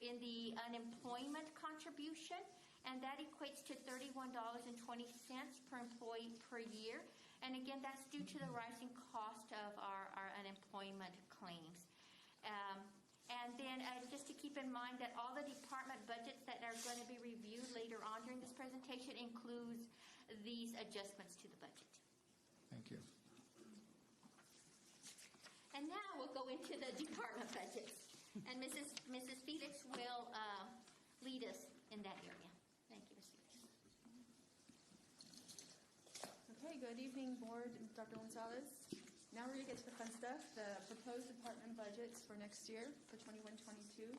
in the unemployment contribution, and that equates to $31.20 per employee per year. And again, that's due to the rising cost of our unemployment claims. And then just to keep in mind that all the department budgets that are going to be reviewed later on during this presentation includes these adjustments to the budget. Thank you. And now we'll go into the department budgets. And Mrs. Felix will lead us in that area. Thank you, Ms. Felix. Okay, good evening, Board. Dr. Gonzalez. Now we're going to get to the fun stuff, the proposed department budgets for next year, for 21-22.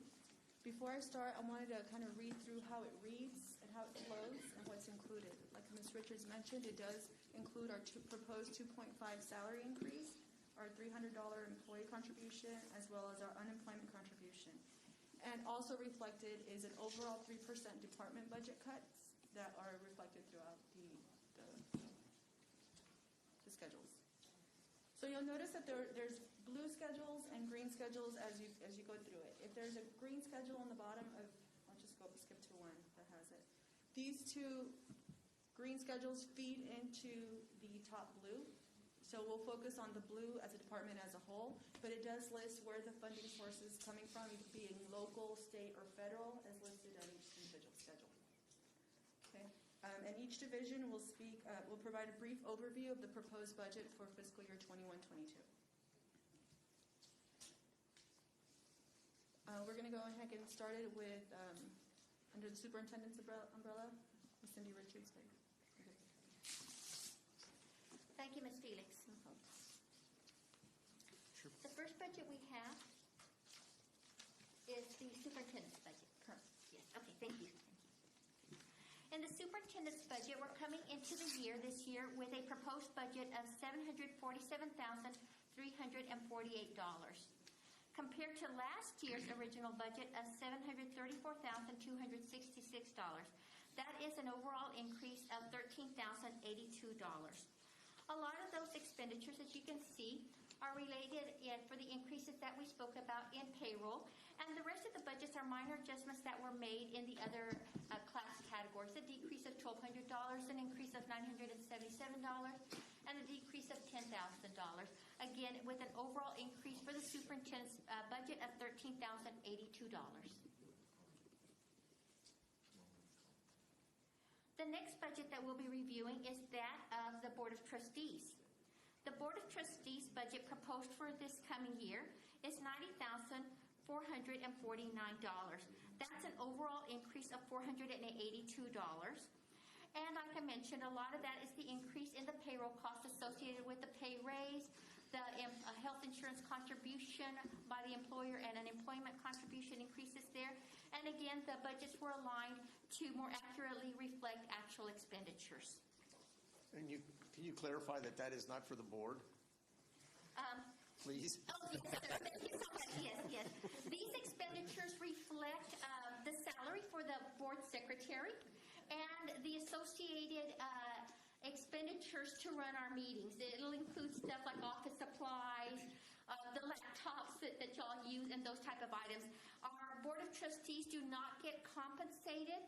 Before I start, I wanted to kind of read through how it reads and how it flows and what's included. Like Ms. Richards mentioned, it does include our proposed 2.5 salary increase, our $300 employee contribution, as well as our unemployment contribution. And also reflected is an overall 3% department budget cuts that are reflected throughout the schedules. So you'll notice that there's blue schedules and green schedules as you go through it. If there's a green schedule on the bottom of, I'll just skip to one that has it. These two green schedules feed into the top blue. So we'll focus on the blue as a department as a whole, but it does list where the funding source is coming from, being local, state, or federal, as listed on each individual schedule. Okay. And each division will will provide a brief overview of the proposed budget for fiscal year 21-22. We're going to go ahead and get started with, under the superintendent's umbrella, Ms. Cindy Richards. Thank you, Ms. Felix. The first budget we have is the superintendent's budget. Correct. Yes. Okay. Thank you. In the superintendent's budget, we're coming into the year this year with a proposed budget of $747,348. Compared to last year's original budget of $734,266. That is an overall increase of $13,082. A lot of those expenditures, as you can see, are related for the increases that we spoke about in payroll, and the rest of the budgets are minor adjustments that were made in the other class categories. A decrease of $1,200, an increase of $977, and a decrease of $10,000. Again, with an overall increase for the superintendent's budget of $13,082. The next budget that we'll be reviewing is that of the Board of Trustees. The Board of Trustees budget proposed for this coming year is $90,449. That's an overall increase of $482. And like I mentioned, a lot of that is the increase in the payroll costs associated with the pay raise, the health insurance contribution by the employer, and unemployment contribution increases there. And again, the budgets were aligned to more accurately reflect actual expenditures. And can you clarify that that is not for the board? Please. Oh, yes, sir. Thank you so much. Yes, yes. These expenditures reflect the salary for the board secretary and the associated expenditures to run our meetings. It'll include stuff like office supplies, the laptops that y'all use, and those type of items. Our Board of Trustees do not get compensated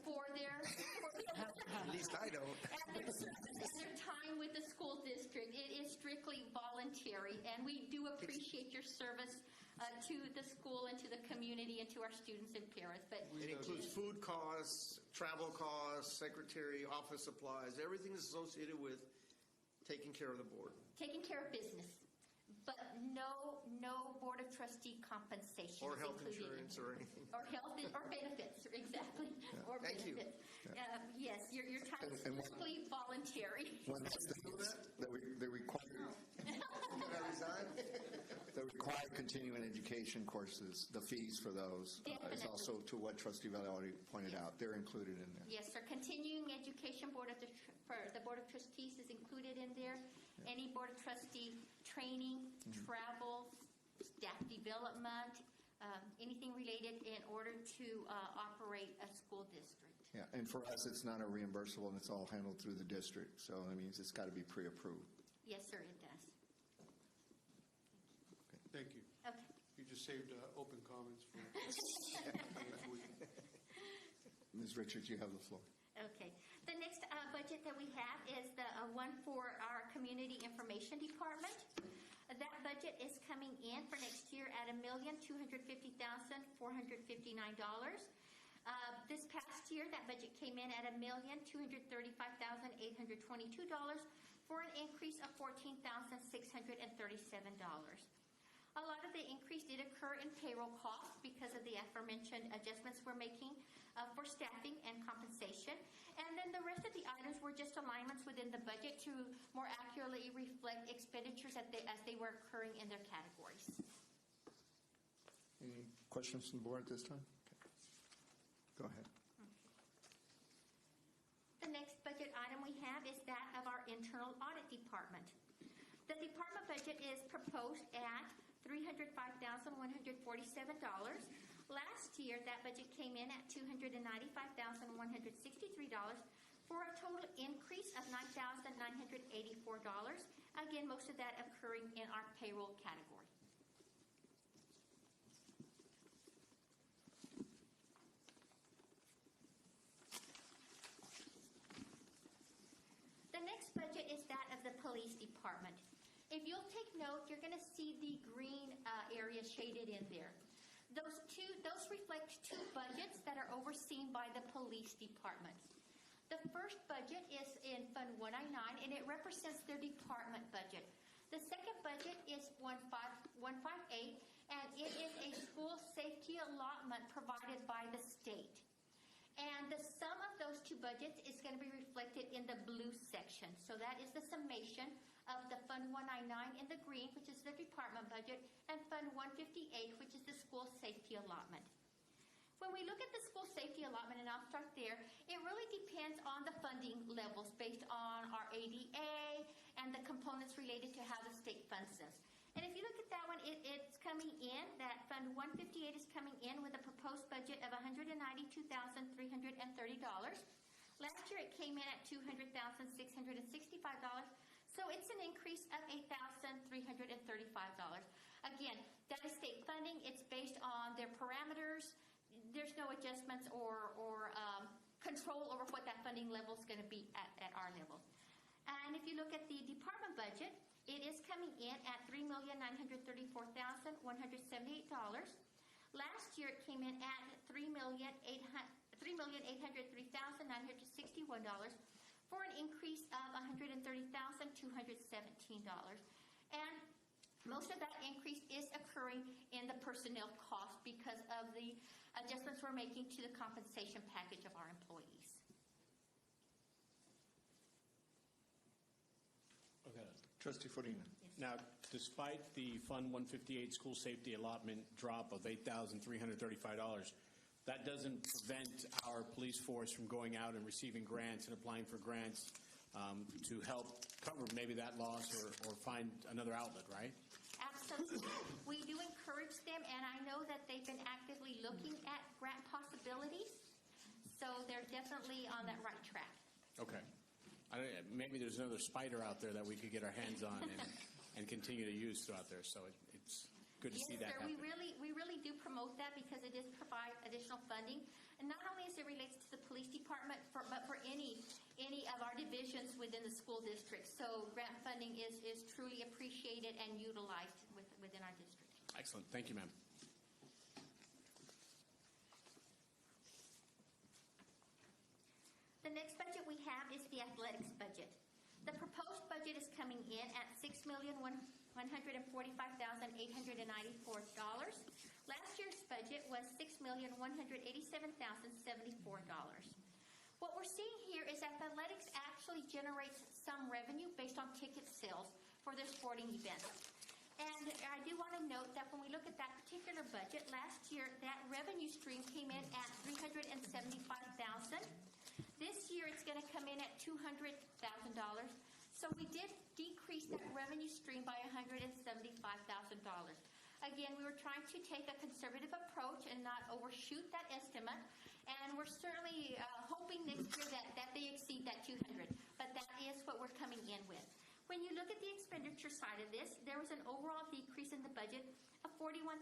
for their At least I don't. and their time with the school district. It is strictly voluntary, and we do appreciate your service to the school and to the community and to our students and parents. But It includes food costs, travel costs, secretary, office supplies, everything is associated with taking care of the board. taking care of business, but no Board of Trustee compensation Or is health included in insurance here. or anything. Or health or benefits, exactly. Or Thank you. benefits. Yes, your time is And- strictly voluntary. One of the things that they require, Can I resign? the required continuing education courses, the fees for those is Definitely. also, to what Trustee Valley already pointed out, they're included in there. Yes, sir. Continuing education for the Board of Trustees is included in there. Any Board of Trustee training, travel, staff development, anything related in order to operate a school district. Yeah, and for us, it's not a reimbursable, and it's all handled through the district, so that means it's got to be pre-approved. Yes, sir, it does. saved open comments for next week. Ms. Richards, you have the floor. Okay. The next budget that we have is the one for our Community Information Department. That budget is coming in for next year at $1,250,459. This past year, that budget came in at $1,235,822 for an increase of $14,637. A lot of the increase did occur in payroll costs because of the aforementioned adjustments we're making for staffing and compensation. And then the rest of the items were just alignments within the budget to more accurately reflect expenditures as they were occurring in their categories. Any questions from the board at this time? Okay. Go ahead. The next budget item we have is that of our internal audit department. The department budget is proposed at $305,147. Last year, that budget came in at $295,163 for a total increase of $9,984. Again, most of that occurring in our payroll category. The next budget is that of the police department. If you'll take note, you're going to see the green area shaded in there. Those reflect two budgets that are overseen by the police department. The first budget is in Fund 199, and it represents their department budget. The second budget is 158, and it is a school safety allotment provided by the state. And the sum of those two budgets is going to be reflected in the blue section. So that is the summation of the Fund 199 in the green, which is the department budget, and Fund 158, which is the school safety allotment. When we look at the school safety allotment, and I'll start there, it really depends on the funding levels based on our ADA and the components related to how the state funds us. And if you look at that one, it's coming in, that Fund 158 is coming in with a proposed budget of $192,330. Last year it came in at $200,665. So it's an increase of $8,335. Again, that is state funding. It's based on their parameters. There's no adjustments or control over what that funding level is going to be at our level. And if you look at the department budget, it is coming in at $3,934,178. Last year it came in at $3,803,961 for an increase of $130,217. And most of that increase is occurring in the personnel cost because of the adjustments we're making to the compensation package of our employees. Okay. Trustee Farina. Yes. Now, despite the Fund 158 school safety allotment drop of $8,335, that doesn't prevent our police force from going out and receiving grants and applying for grants to help cover maybe that loss or find another outlet, right? Absolutely. We do encourage them, and I know that they've been actively looking at grant possibilities, so they're definitely on that right track. Okay. Maybe there's another spider out there that we could get our hands on and continue to use throughout there, so it's good to see that happen. Yes, sir. We really do promote that because it does provide additional funding, and not only as it relates to the police department, but for any of our divisions within the school district. So grant funding is truly appreciated and utilized within our district. Excellent. Thank you, ma'am. The next budget we have is the athletics budget. The proposed budget is coming in at $6,145,894. Last year's budget was $6,187,074. What we're seeing here is athletics actually generates some revenue based on ticket sales for their sporting events. And I do want to note that when we look at that particular budget, last year that revenue stream came in at $375,000. This year it's going to come in at $200,000. So we did decrease that revenue stream by $175,000. Again, we were trying to take a conservative approach and not overshoot that estimate. And we're certainly hoping next year that they exceed that $200,000. But that is what we're coming in with. When you look at the expenditure side of this, there was an overall decrease in the budget of $41,180.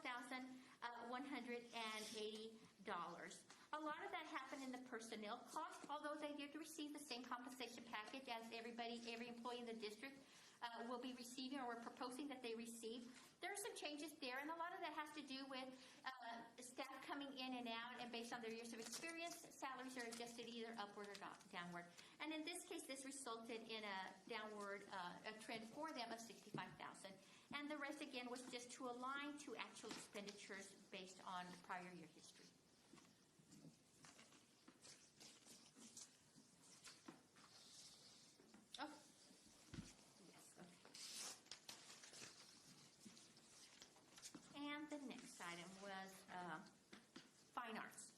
A lot of that happened in the personnel cost, although they did receive the same compensation package as every employee in the district will be receiving, or we're proposing that they receive. There are some changes there, and a lot of that has to do with staff coming in and out, and based on their years of experience, salaries are adjusted either upward or downward. And in this case, this resulted in a downward a trend for them of $65,000. And the rest, again, was just to align to actual expenditures based on prior year history. Oh. Yes, okay. And the next item was fine arts.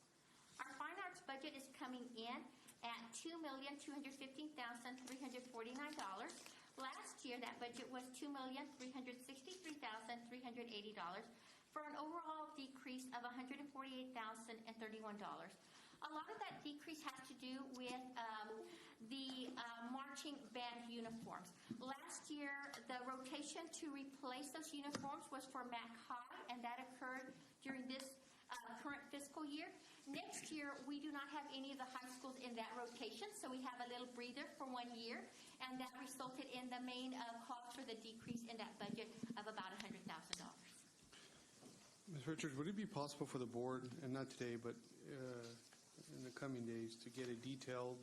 Our fine arts budget is coming in at $2,215,349. Last year, that budget was $2,363,380 for an overall decrease of $148,031. A lot of that decrease has to do with the marching band uniforms. Last year, the rotation to replace those uniforms was for Mac High, and that occurred during this current fiscal year. Next year, we do not have any of the high schools in that rotation, so we have a little breather for 1 year, and that resulted in the main cost for the decrease in that budget of about $100,000. Ms. Richards, would it be possible for the board, and not today, but in the coming days, to get a detailed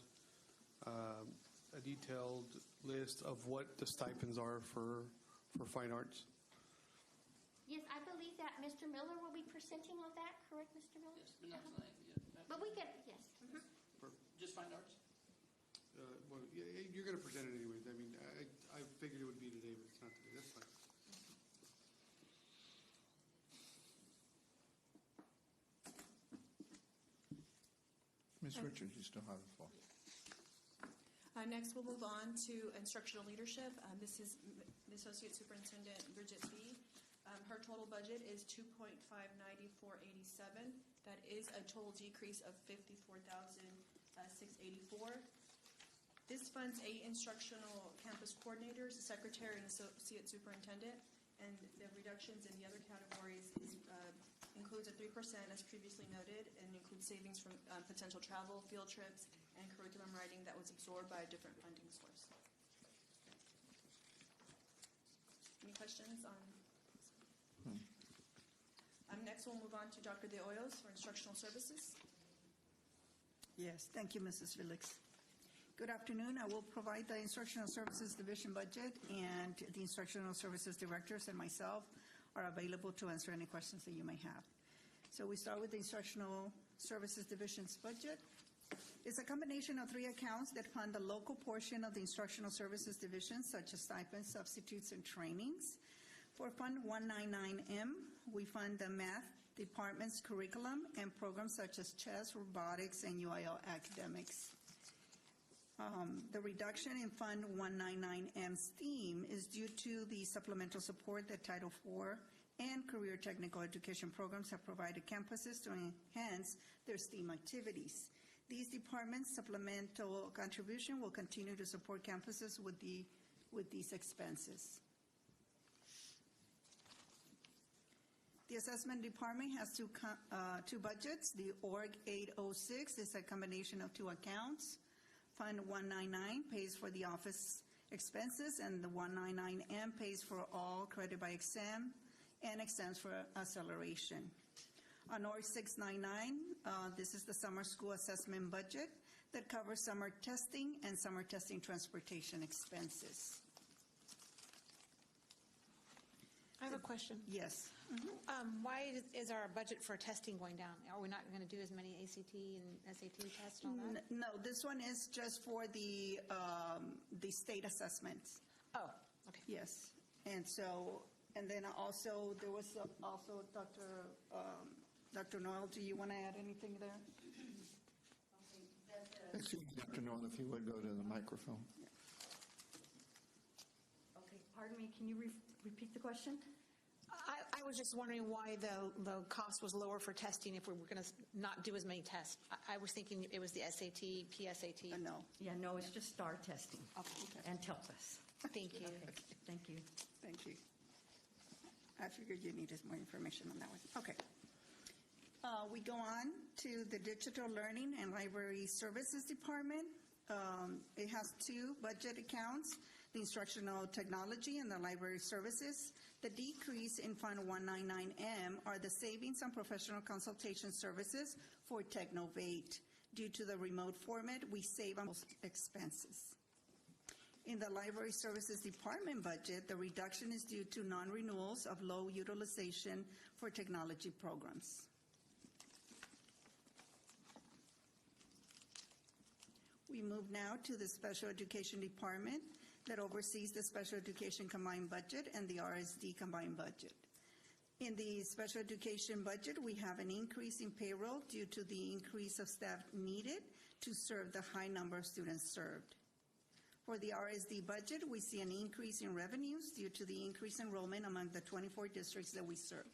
list of what the stipends are for fine arts? Yes, I believe that Mr. Miller will be presenting on that, correct, Mr. Miller? Yes, but not tonight. Yeah. But we get, yes. Mm-hmm. For just fine arts? Well, you're going to present it anyways. I mean, I figured it would be today, but it's not today. That's fine. Ms. Richards, you still have the floor. Next, we'll move on to instructional leadership. This is the Associate Superintendent Bridget B. Her total budget is $2.59487. That is a total decrease of $54,684. This funds 8 instructional campus coordinators, a secretary, and associate superintendent. And the reductions in the other categories includes a 3%, as previously noted, and includes savings from potential travel, field trips, and curriculum writing that was absorbed by a different funding source. Any questions on? Next, we'll move on to Dr. De Hoyos for instructional services. Yes, thank you, Mrs. Felix. Good afternoon. I will provide the Instructional Services Division budget, and the Instructional Services Directors and myself are available to answer any questions that you may have. So we start with the Instructional Services Division's budget. It's a combination of 3 accounts that fund the local portion of the Instructional Services Division, such as stipends, substitutes, and trainings. For Fund 199M, we fund the math department's curriculum and programs such as chess, robotics, and UIL academics. The reduction in Fund 199M STEAM is due to the supplemental support that Title IV and career technical education programs have provided campuses to enhance their STEAM activities. These departments' supplemental contribution will continue to support campuses with these expenses. The assessment department has two budgets. The Org 806 is a combination of 2 accounts. Fund 199 pays for the office expenses, and the 199M pays for all credit by exam and exams for acceleration. On Org 699, this is the summer school assessment budget that covers summer testing and summer testing transportation expenses. I have a question. Yes. Why is our budget for testing going down? Are we not going to do as many ACT and SAT tests and all that? No, this one is just for the state assessments. Oh, okay. Yes. And so, and then also, there was also Dr. Noel, do you want to add anything there? Excuse me, Dr. Noel, if you would go to the microphone. Okay, pardon me, can you repeat the question? I was just wondering why the cost was lower for testing if we were going to not do as many tests. I was thinking it was the SAT, PSAT. No. Yeah, no, it's just STAR testing. Okay. And TELPUS. Thank you. Okay, thank you. Thank you. I figured you needed more information on that one. Okay. We go on to the Digital Learning and Library Services Department. It has two budget accounts, the Instructional Technology and the Library Services. The decrease in Fund 199M are the savings on professional consultation services for Technovate. Due to the remote format, we save on expenses. In the Library Services Department budget, the reduction is due to non-renewals of low utilization for technology programs. We move now to the Special Education Department that oversees the Special Education Combined Budget and the RSD Combined Budget. In the Special Education budget, we have an increase in payroll due to the increase of staff needed to serve the high number of students served. For the RSD budget, we see an increase in revenues due to the increased enrollment among the 24 districts that we serve.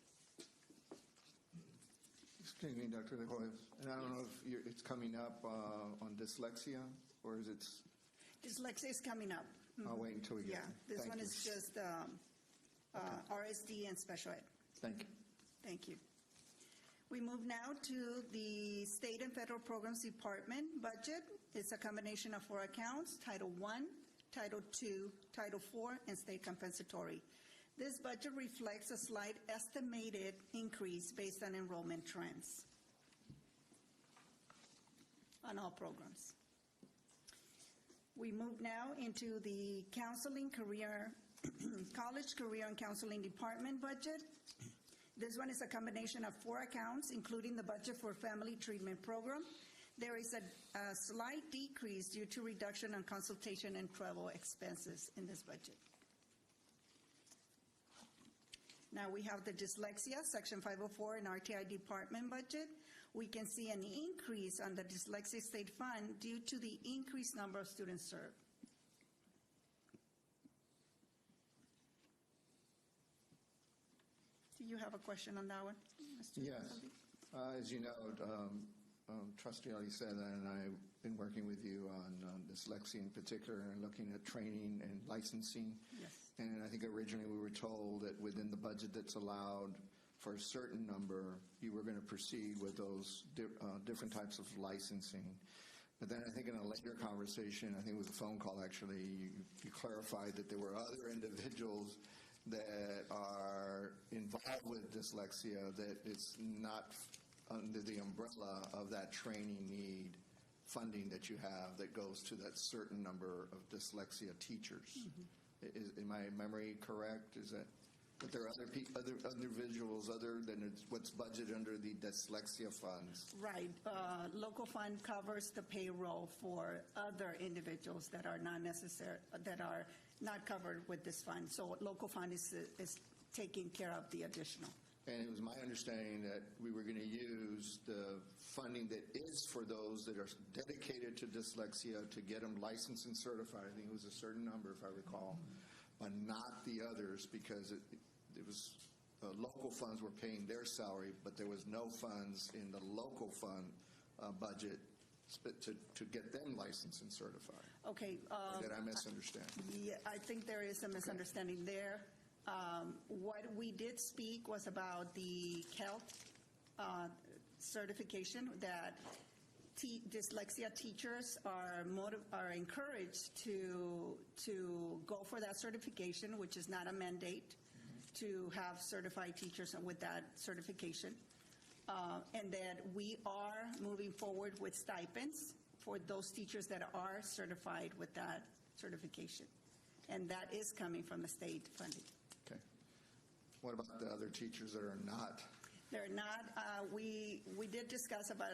Excuse me, Dr. De Juez, and I don't know if it's coming up on dyslexia, or is it? Dyslexia is coming up. I'll wait until we get Yeah, there. this one is just RSD and special ed. Thank you. Thank you. We move now to the State and Federal Programs Department budget. It's a combination of 4 accounts, Title I, Title II, Title IV, and state compensatory. This budget reflects a slight estimated increase based on enrollment trends on all programs. We move now into the Counseling Career, College Career and Counseling Department budget. This one is a combination of 4 accounts, including the budget for Family Treatment Program. There is a slight decrease due to reduction on consultation and travel expenses in this budget. Now we have the dyslexia, Section 504 and RTI department budget. We can see an increase on the dyslexia state fund due to the increased number of students served. Do you have a question on that one, Mr. Yes. As you know, Trustee Ali said that, and I've been working with you on dyslexia in particular and looking at training and licensing. Yes. And I think originally we were told that within the budget that's allowed for a certain number, you were going to proceed with those different types of licensing. But then I think in a later conversation, I think it was a phone call actually, you clarified that there were other individuals that are involved with dyslexia that it's not under the umbrella of that training need funding that you have that goes to that certain number of dyslexia teachers. Mm-hmm. Is my memory correct? Is that there are other individuals other than what's budgeted under the dyslexia funds? Right. Local fund covers the payroll for other individuals that are not covered with this fund. So local fund is taking care of the additional. And it was my understanding that we were going to use the funding that is for those that are dedicated to dyslexia to get them licensed and certified. I think it was a certain number, if I recall, but not the others because it was local funds were paying their salary, but there was no funds in the local fund budget to get them licensed and certified. Okay. Did I misunderstand? Yeah, I think there is a misunderstanding there. What we did speak was about the CALT certification that dyslexia teachers are encouraged to go for that certification, which is not a mandate to have certified teachers with that certification. And that we are moving forward with stipends for those teachers that are certified with that certification. And that is coming from the state funding. Okay. What about the other teachers that are not? They're not. We did discuss about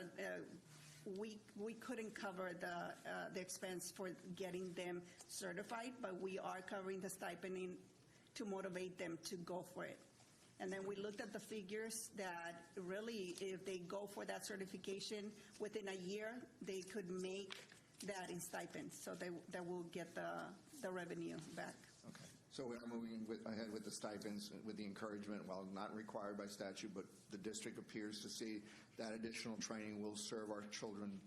we couldn't cover the expense for getting them certified, but we are covering the stipending to motivate them to go for it. And then we looked at the figures that really, if they go for that certification within a year, they could make that in stipends, so they will get the revenue back. Okay. So we are moving ahead with the stipends with the encouragement, while not required by statute, but the district appears to see that additional training will serve our children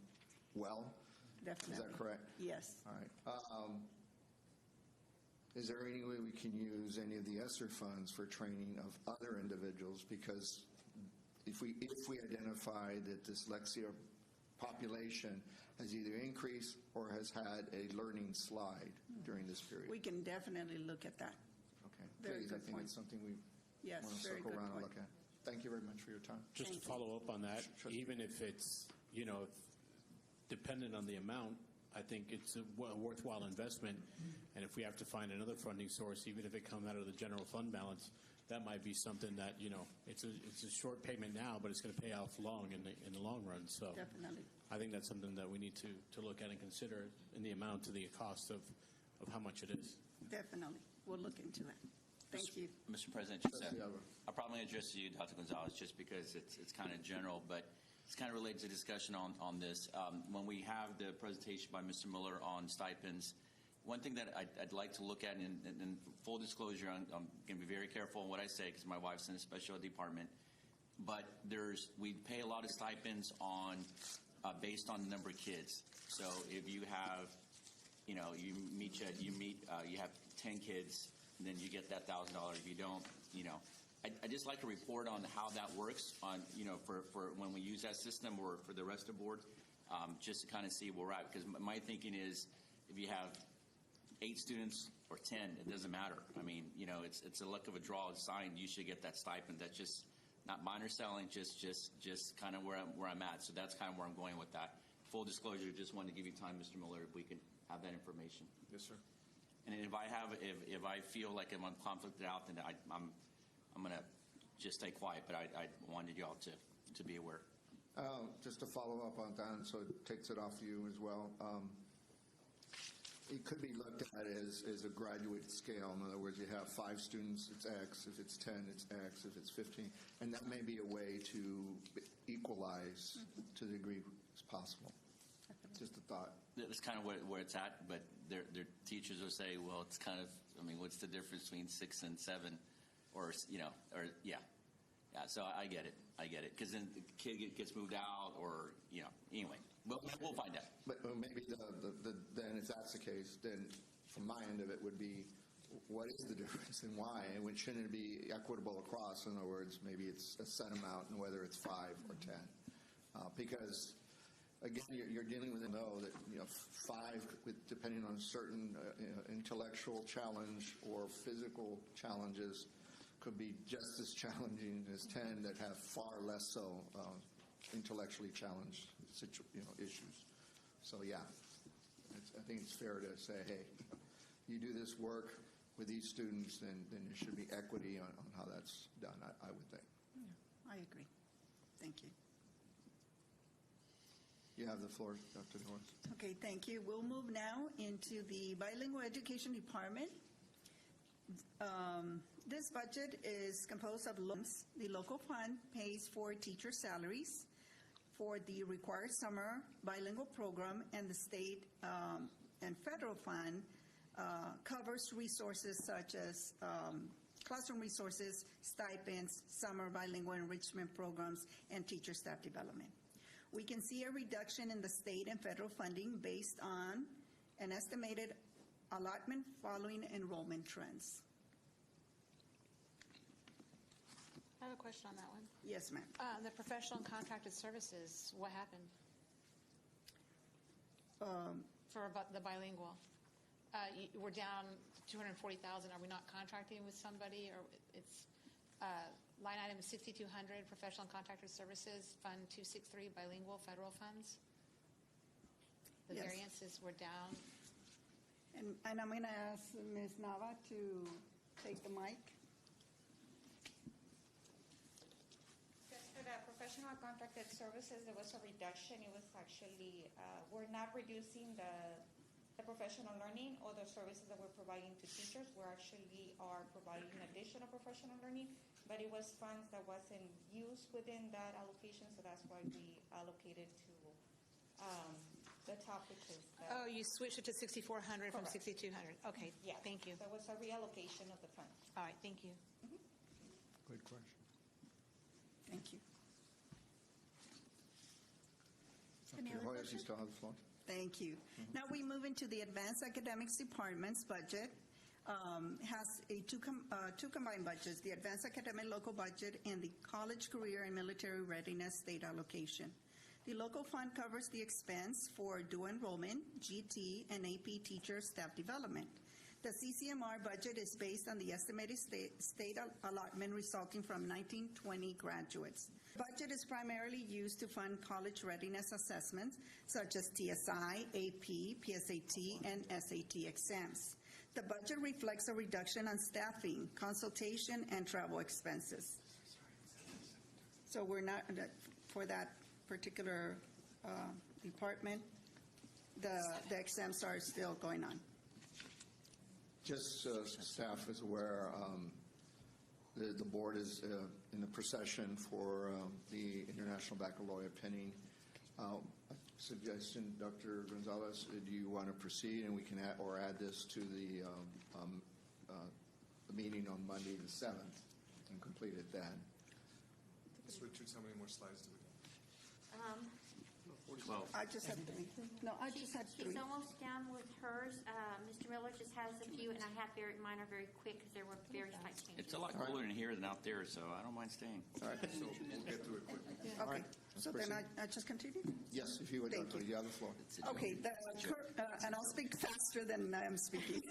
well. Definitely. Is that correct? Yes. All right. is there any way we can use any of the ESSER funds for training of other individuals? Because if we identify that dyslexia population has either increased or has had a learning slide during this period. We can definitely look at that. Okay. Very Please, I good think point. it's something we Yes, want to very circle good around and point. look at. Thank you very much for your time. Just to follow up on that, even if it's, dependent on the amount, I think it's a worthwhile investment. And if we have to find another funding source, even if it comes out of the general fund balance, that might be something that, it's a short payment now, but it's going to pay off long in the long run. So Definitely. I think that's something that we need to look at and consider in the amount to the cost of how much it is. Definitely. We'll look into it. Thank you. Mr. President, I'll probably address you, Dr. Gonzalez, just because it's kind of general, but it's kind of related to discussion on this. When we have the presentation by Mr. Miller on stipends, one thing that I'd like to look at, and full disclosure, I'm going to be very careful on what I say because my wife's in a special ed department, but we pay a lot of stipends based on the number of kids. So if you have, you have 10 kids, then you get that $1,000. If you don't, I just like a report on how that works for when we use that system or for the rest of the board, just to kind of see where we're at. Because my thinking is, if you have 8 students or 10, it doesn't matter. I mean, it's a luck of a draw. It's signed. You should get that stipend. That's just not minor selling. Just kind of where I'm at. So that's kind of where I'm going with that. Full disclosure. Just wanted to give you time, Mr. Miller, if we can have that information. Yes, sir. And if I feel like I'm conflicted out, then I'm going to just stay quiet. But I wanted y'all to be aware. Just to follow up on that, so it takes it off you as well. It could be looked at as a graduate scale. In other words, you have 5 students, it's X. If it's 10, it's X. If it's 15. And that may be a way to equalize to the degree as possible. Just a thought. That's kind of where it's at, but their teachers will say, well, it's kind of, what's the difference between 6 and 7? Yeah. So I get it. Because then the kid gets moved out or, anyway. We'll find out. But maybe then if that's the case, then from my end of it would be, what is the difference and why? And shouldn't it be equitable across? In other words, maybe it's a set amount and whether it's 5 or 10. Because, again, you're dealing with that 5, depending on certain intellectual challenge or physical challenges, could be just as challenging as 10 that have far less so intellectually challenged issues. So yeah, I think it's fair to say, hey, you do this work with these students, then there should be equity on how that's done, I would think. Yeah, I agree. Thank you. You have the floor, Dr. Norris. Okay, thank you. We'll move now into the Bilingual Education Department. This budget is composed of loans. The local fund pays for teacher salaries for the required summer bilingual program, and the state and federal fund covers resources such as classroom resources, stipends, summer bilingual enrichment programs, and teacher staff development. We can see a reduction in the state and federal funding based on an estimated allotment following enrollment trends. I have a question on that one. Yes, ma'am. The professional and contracted services, what happened for the bilingual? We're down $240,000. Are we not contracting with somebody, or it's line item 6200, professional and contracted services, fund 263, bilingual federal funds? The Yes. variances were down. And I'm going to ask Ms. Nava to take the mic. For the professional contracted services, there was a reduction. It was actually, we're not reducing the professional learning or the services that we're providing to teachers. We actually are providing additional professional learning, but it was funds that wasn't used within that allocation, so that's why we allocated to the top, which is Oh, you switched it to 6,400 from Correct. 6,200. Okay, Yeah. thank you. There was a reallocation of the funds. All right, thank you. Good question. Thank you. Dr. Hoyos, you still have the floor. Thank you. Now we move into the Advanced Academics Department's budget. has two combined budgets, the Advanced Academic Local Budget and the College Career and Military Readiness State Allocation. The local fund covers the expense for dual enrollment, GT, and AP teacher staff development. The CCMR budget is based on the estimated state allotment resulting from 1920 graduates. The budget is primarily used to fund college readiness assessments such as TSI, AP, PSAT, and SAT exams. The budget reflects a reduction on staffing, consultation, and travel expenses. So we're not, for that particular department, the exams are still going on. Just so staff is aware, the board is in the procession for the International Baccalaureate pending. Suggestion, Dr. Gonzalez, do you want to proceed and we can add this to the meeting on Monday the 7th and complete it then? Ms. Richards, how many more slides do we have? 12. I just had three. No, I just had three. She's almost done with hers. Mr. Miller just has a few, and I have mine are very quick because there were very slight changes. It's a lot cooler in here than out there, so I don't mind staying. All right. So we'll get through it quickly. Okay, so then I just continue? Yes, if you would, Thank Dr. you. You have the floor. Okay, and I'll speak faster than I am speaking.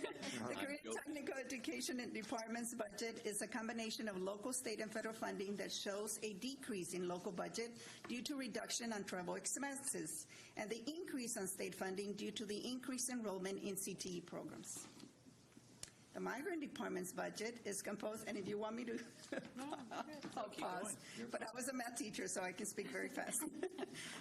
The Career Technical Education Department's budget is a combination of local, state, and federal funding that shows a decrease in local budget due to reduction on travel expenses, and the increase on state funding due to the increased enrollment in CTE programs. The Migrant Department's budget is composed, and if you want me to, I'll pause. But I was a math teacher, so I can speak very fast.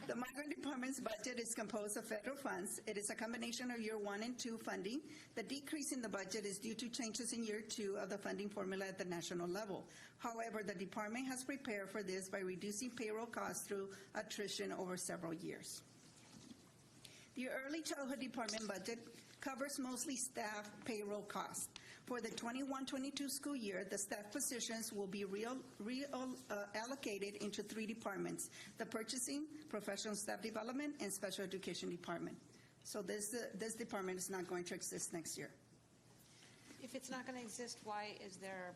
The Migrant Department's budget is composed of federal funds. It is a combination of year 1 and 2 funding. The decrease in the budget is due to changes in year 2 of the funding formula at the national level. However, the department has prepared for this by reducing payroll costs through attrition over several years. The Early Childhood Department budget covers mostly staff payroll costs. For the 21-22 school year, the staff positions will be allocated into 3 departments: the Purchasing, Professional Staff Development, and Special Education Department. So this department is not going to exist next year. If it's not going to exist, why is there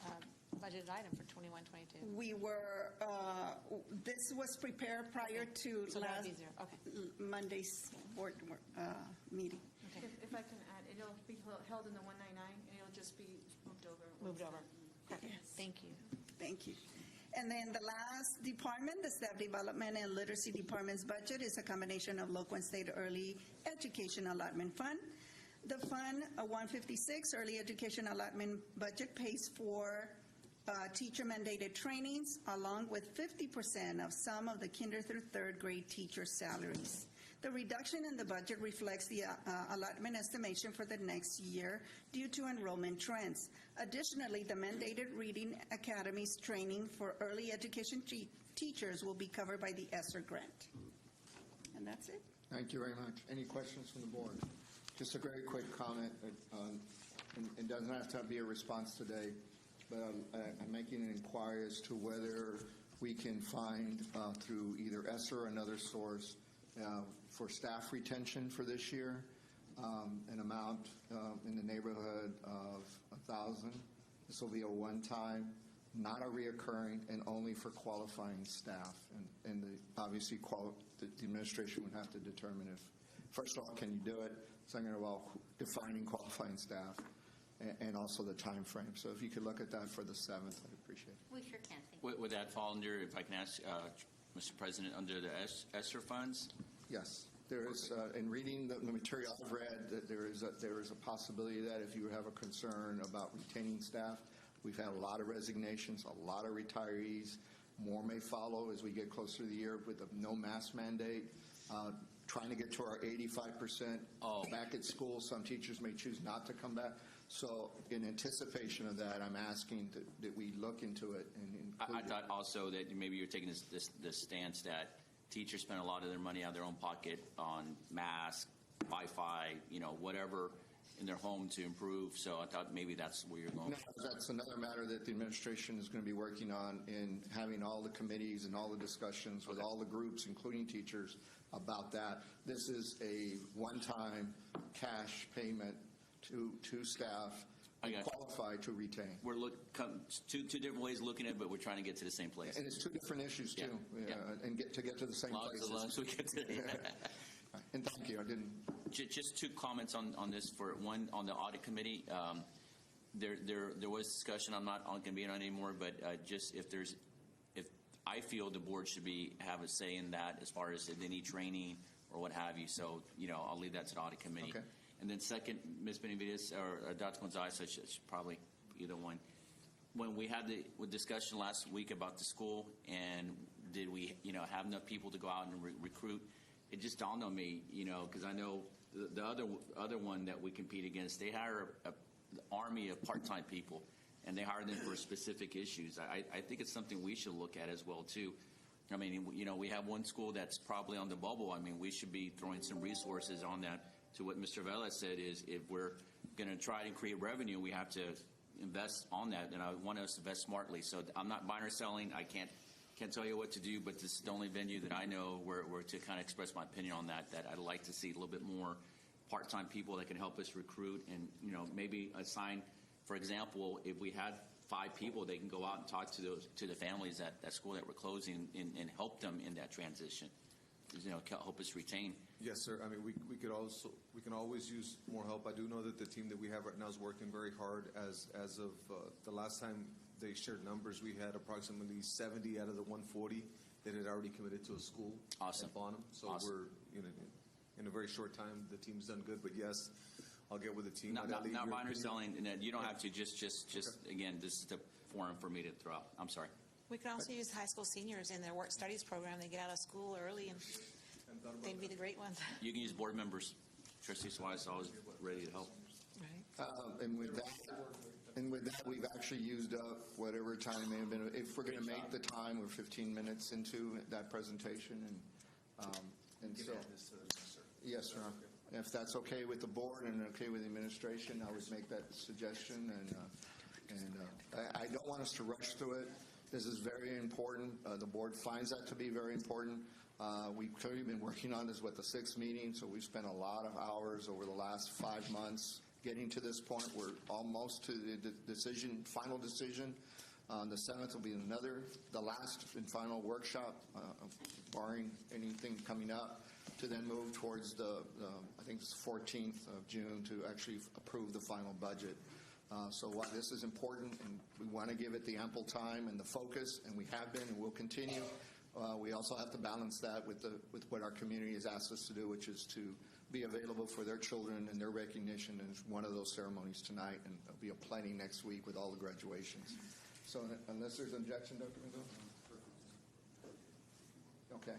a budgeted item for 21-22? We were, this was prepared prior to So that last would be zero. Okay. Monday's board meeting. Okay. If I can add, it'll be held in the 199, and it'll just be moved over. Moved over. Okay. Yes. Thank you. Thank you. And then the last department, the Staff Development and Literacy Department's budget is a combination of local and state early education allotment fund. The Fund 156 Early Education Allotment budget pays for teacher-mandated trainings, along with 50% of some of the kinder through 3rd grade teacher salaries. The reduction in the budget reflects the allotment estimation for the next year due to enrollment trends. Additionally, the mandated Reading Academies training for early education teachers will be covered by the ESSER grant. And that's it. Thank you very much. Any questions from the board? Just a very quick comment. It doesn't have to be a response today, but I'm making an inquiry as to whether we can find through either ESSER or another source for staff retention for this year, an amount in the neighborhood of $1,000. This will be a one-time, not a reoccurring, and only for qualifying staff. And obviously, the administration would have to determine if, first of all, can you do it? Second of all, defining qualifying staff, and also the time frame. So if you could look at that for the 7th, I'd appreciate it. We sure can. Thank you. Would that fall under, if I can ask, Mr. President, under the ESSER funds? Yes, there is. In reading the material I've read, that there is a possibility that if you have a concern about retaining staff, we've had a lot of resignations, a lot of retirees. More may follow as we get closer to the year with a no mask mandate. Trying to get to our 85% back at school. Some teachers may choose not to come back. So in anticipation of that, I'm asking that we look into it. And I thought also that maybe you're taking this stance that teachers spend a lot of their money out of their own pocket on masks, Wi-Fi, whatever in their home to improve. So I thought maybe that's where you're going. No, that's another matter that the administration is going to be working on in having all the committees and all the discussions with all the groups, including teachers, about that. This is a one-time cash payment to staff qualified to retain. We're two different ways of looking at it, but we're trying to get to the same place. And it's two different issues too, and get to the same places. As long as we get to And thank you. I didn't. Just two comments on this. For one, on the audit committee, there was discussion. I'm not going to be on it anymore, but just if I feel the board should have a say in that as far as if they need training or what have you. So I'll leave that to the audit committee. Okay. And then second, Ms. Benavides or Dr. Gonzalez, I should probably either one. When we had the discussion last week about the school and did we have enough people to go out and recruit, it just dawned on me, because I know the other one that we compete against, they hire an army of part-time people, and they hire them for specific issues. I think it's something we should look at as well too. I mean, we have one school that's probably on the bubble. I mean, we should be throwing some resources on that. To what Mr. Velez said is, if we're going to try to create revenue, we have to invest on that, and I want us to invest smartly. So I'm not buying or selling. I can't tell you what to do, but this is the only venue that I know where to kind of express my opinion on that I'd like to see a little bit more part-time people that can help us recruit and, maybe assign, for example, if we had 5 people, they can go out and talk to the families at that school that we're closing and help them in that transition. Help us retain. Yes, sir. I mean, we can always use more help. I do know that the team that we have right now is working very hard. As of the last time they shared numbers, we had approximately 70 out of the 140 that had already committed to a school. Awesome. At Bonham. So awesome. We're in a very short time, the team's done good. But yes, I'll get with the team. Not buying or selling. You don't have to. Just okay. Again, this is the forum for me to throw out. I'm sorry. We could also use high school seniors in their work studies program. They get out of school early, and they'd be the great ones. You can use board members. Trustee Suarez is always ready to help. Right. And with that, we've actually used up whatever time may have been. If we're going to make the time, we're 15 minutes into that presentation, and so. Yes, sir. If that's okay with the board and okay with the administration, I would make that suggestion. And I don't want us to rush through it. This is very important. The board finds that to be very important. We've clearly been working on this with the 6th meeting, so we've spent a lot of hours over the last 5 months getting to this point. We're almost to the final decision. The 7th will be the last and final workshop, barring anything coming up, to then move towards I think it's 14th of June to actually approve the final budget. So while this is important, and we want to give it the ample time and the focus, and we have been and will continue, we also have to balance that with what our community has asked us to do, which is to be available for their children and their recognition. And it's one of those ceremonies tonight, and there'll be a plenty next week with all the graduations. So unless there's an objection, Dr. Mendoza? Okay.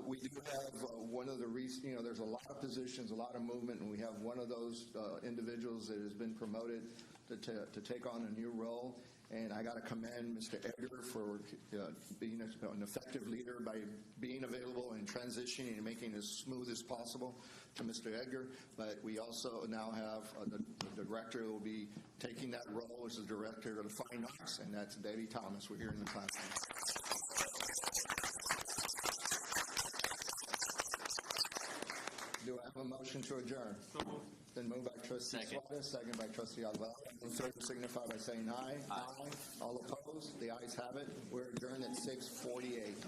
We do have one of the reasons, there's a lot of positions, a lot of movement, and we have one of those individuals that has been promoted to take on a new role. And I got to commend Mr. Edgar for being an effective leader by being available and transitioning and making it as smooth as possible to Mr. Edgar. But we also now have the director who will be taking that role as the director of the Fine Arts, and that's Debbie Thomas. We're here in the classroom. Do I have a motion to adjourn? So moved. Then moved by Trustee Suarez, second by Trustee Alvarado. All in favor signify by saying aye. Aye. All opposed? The ayes have it. We're adjourned at 6:48.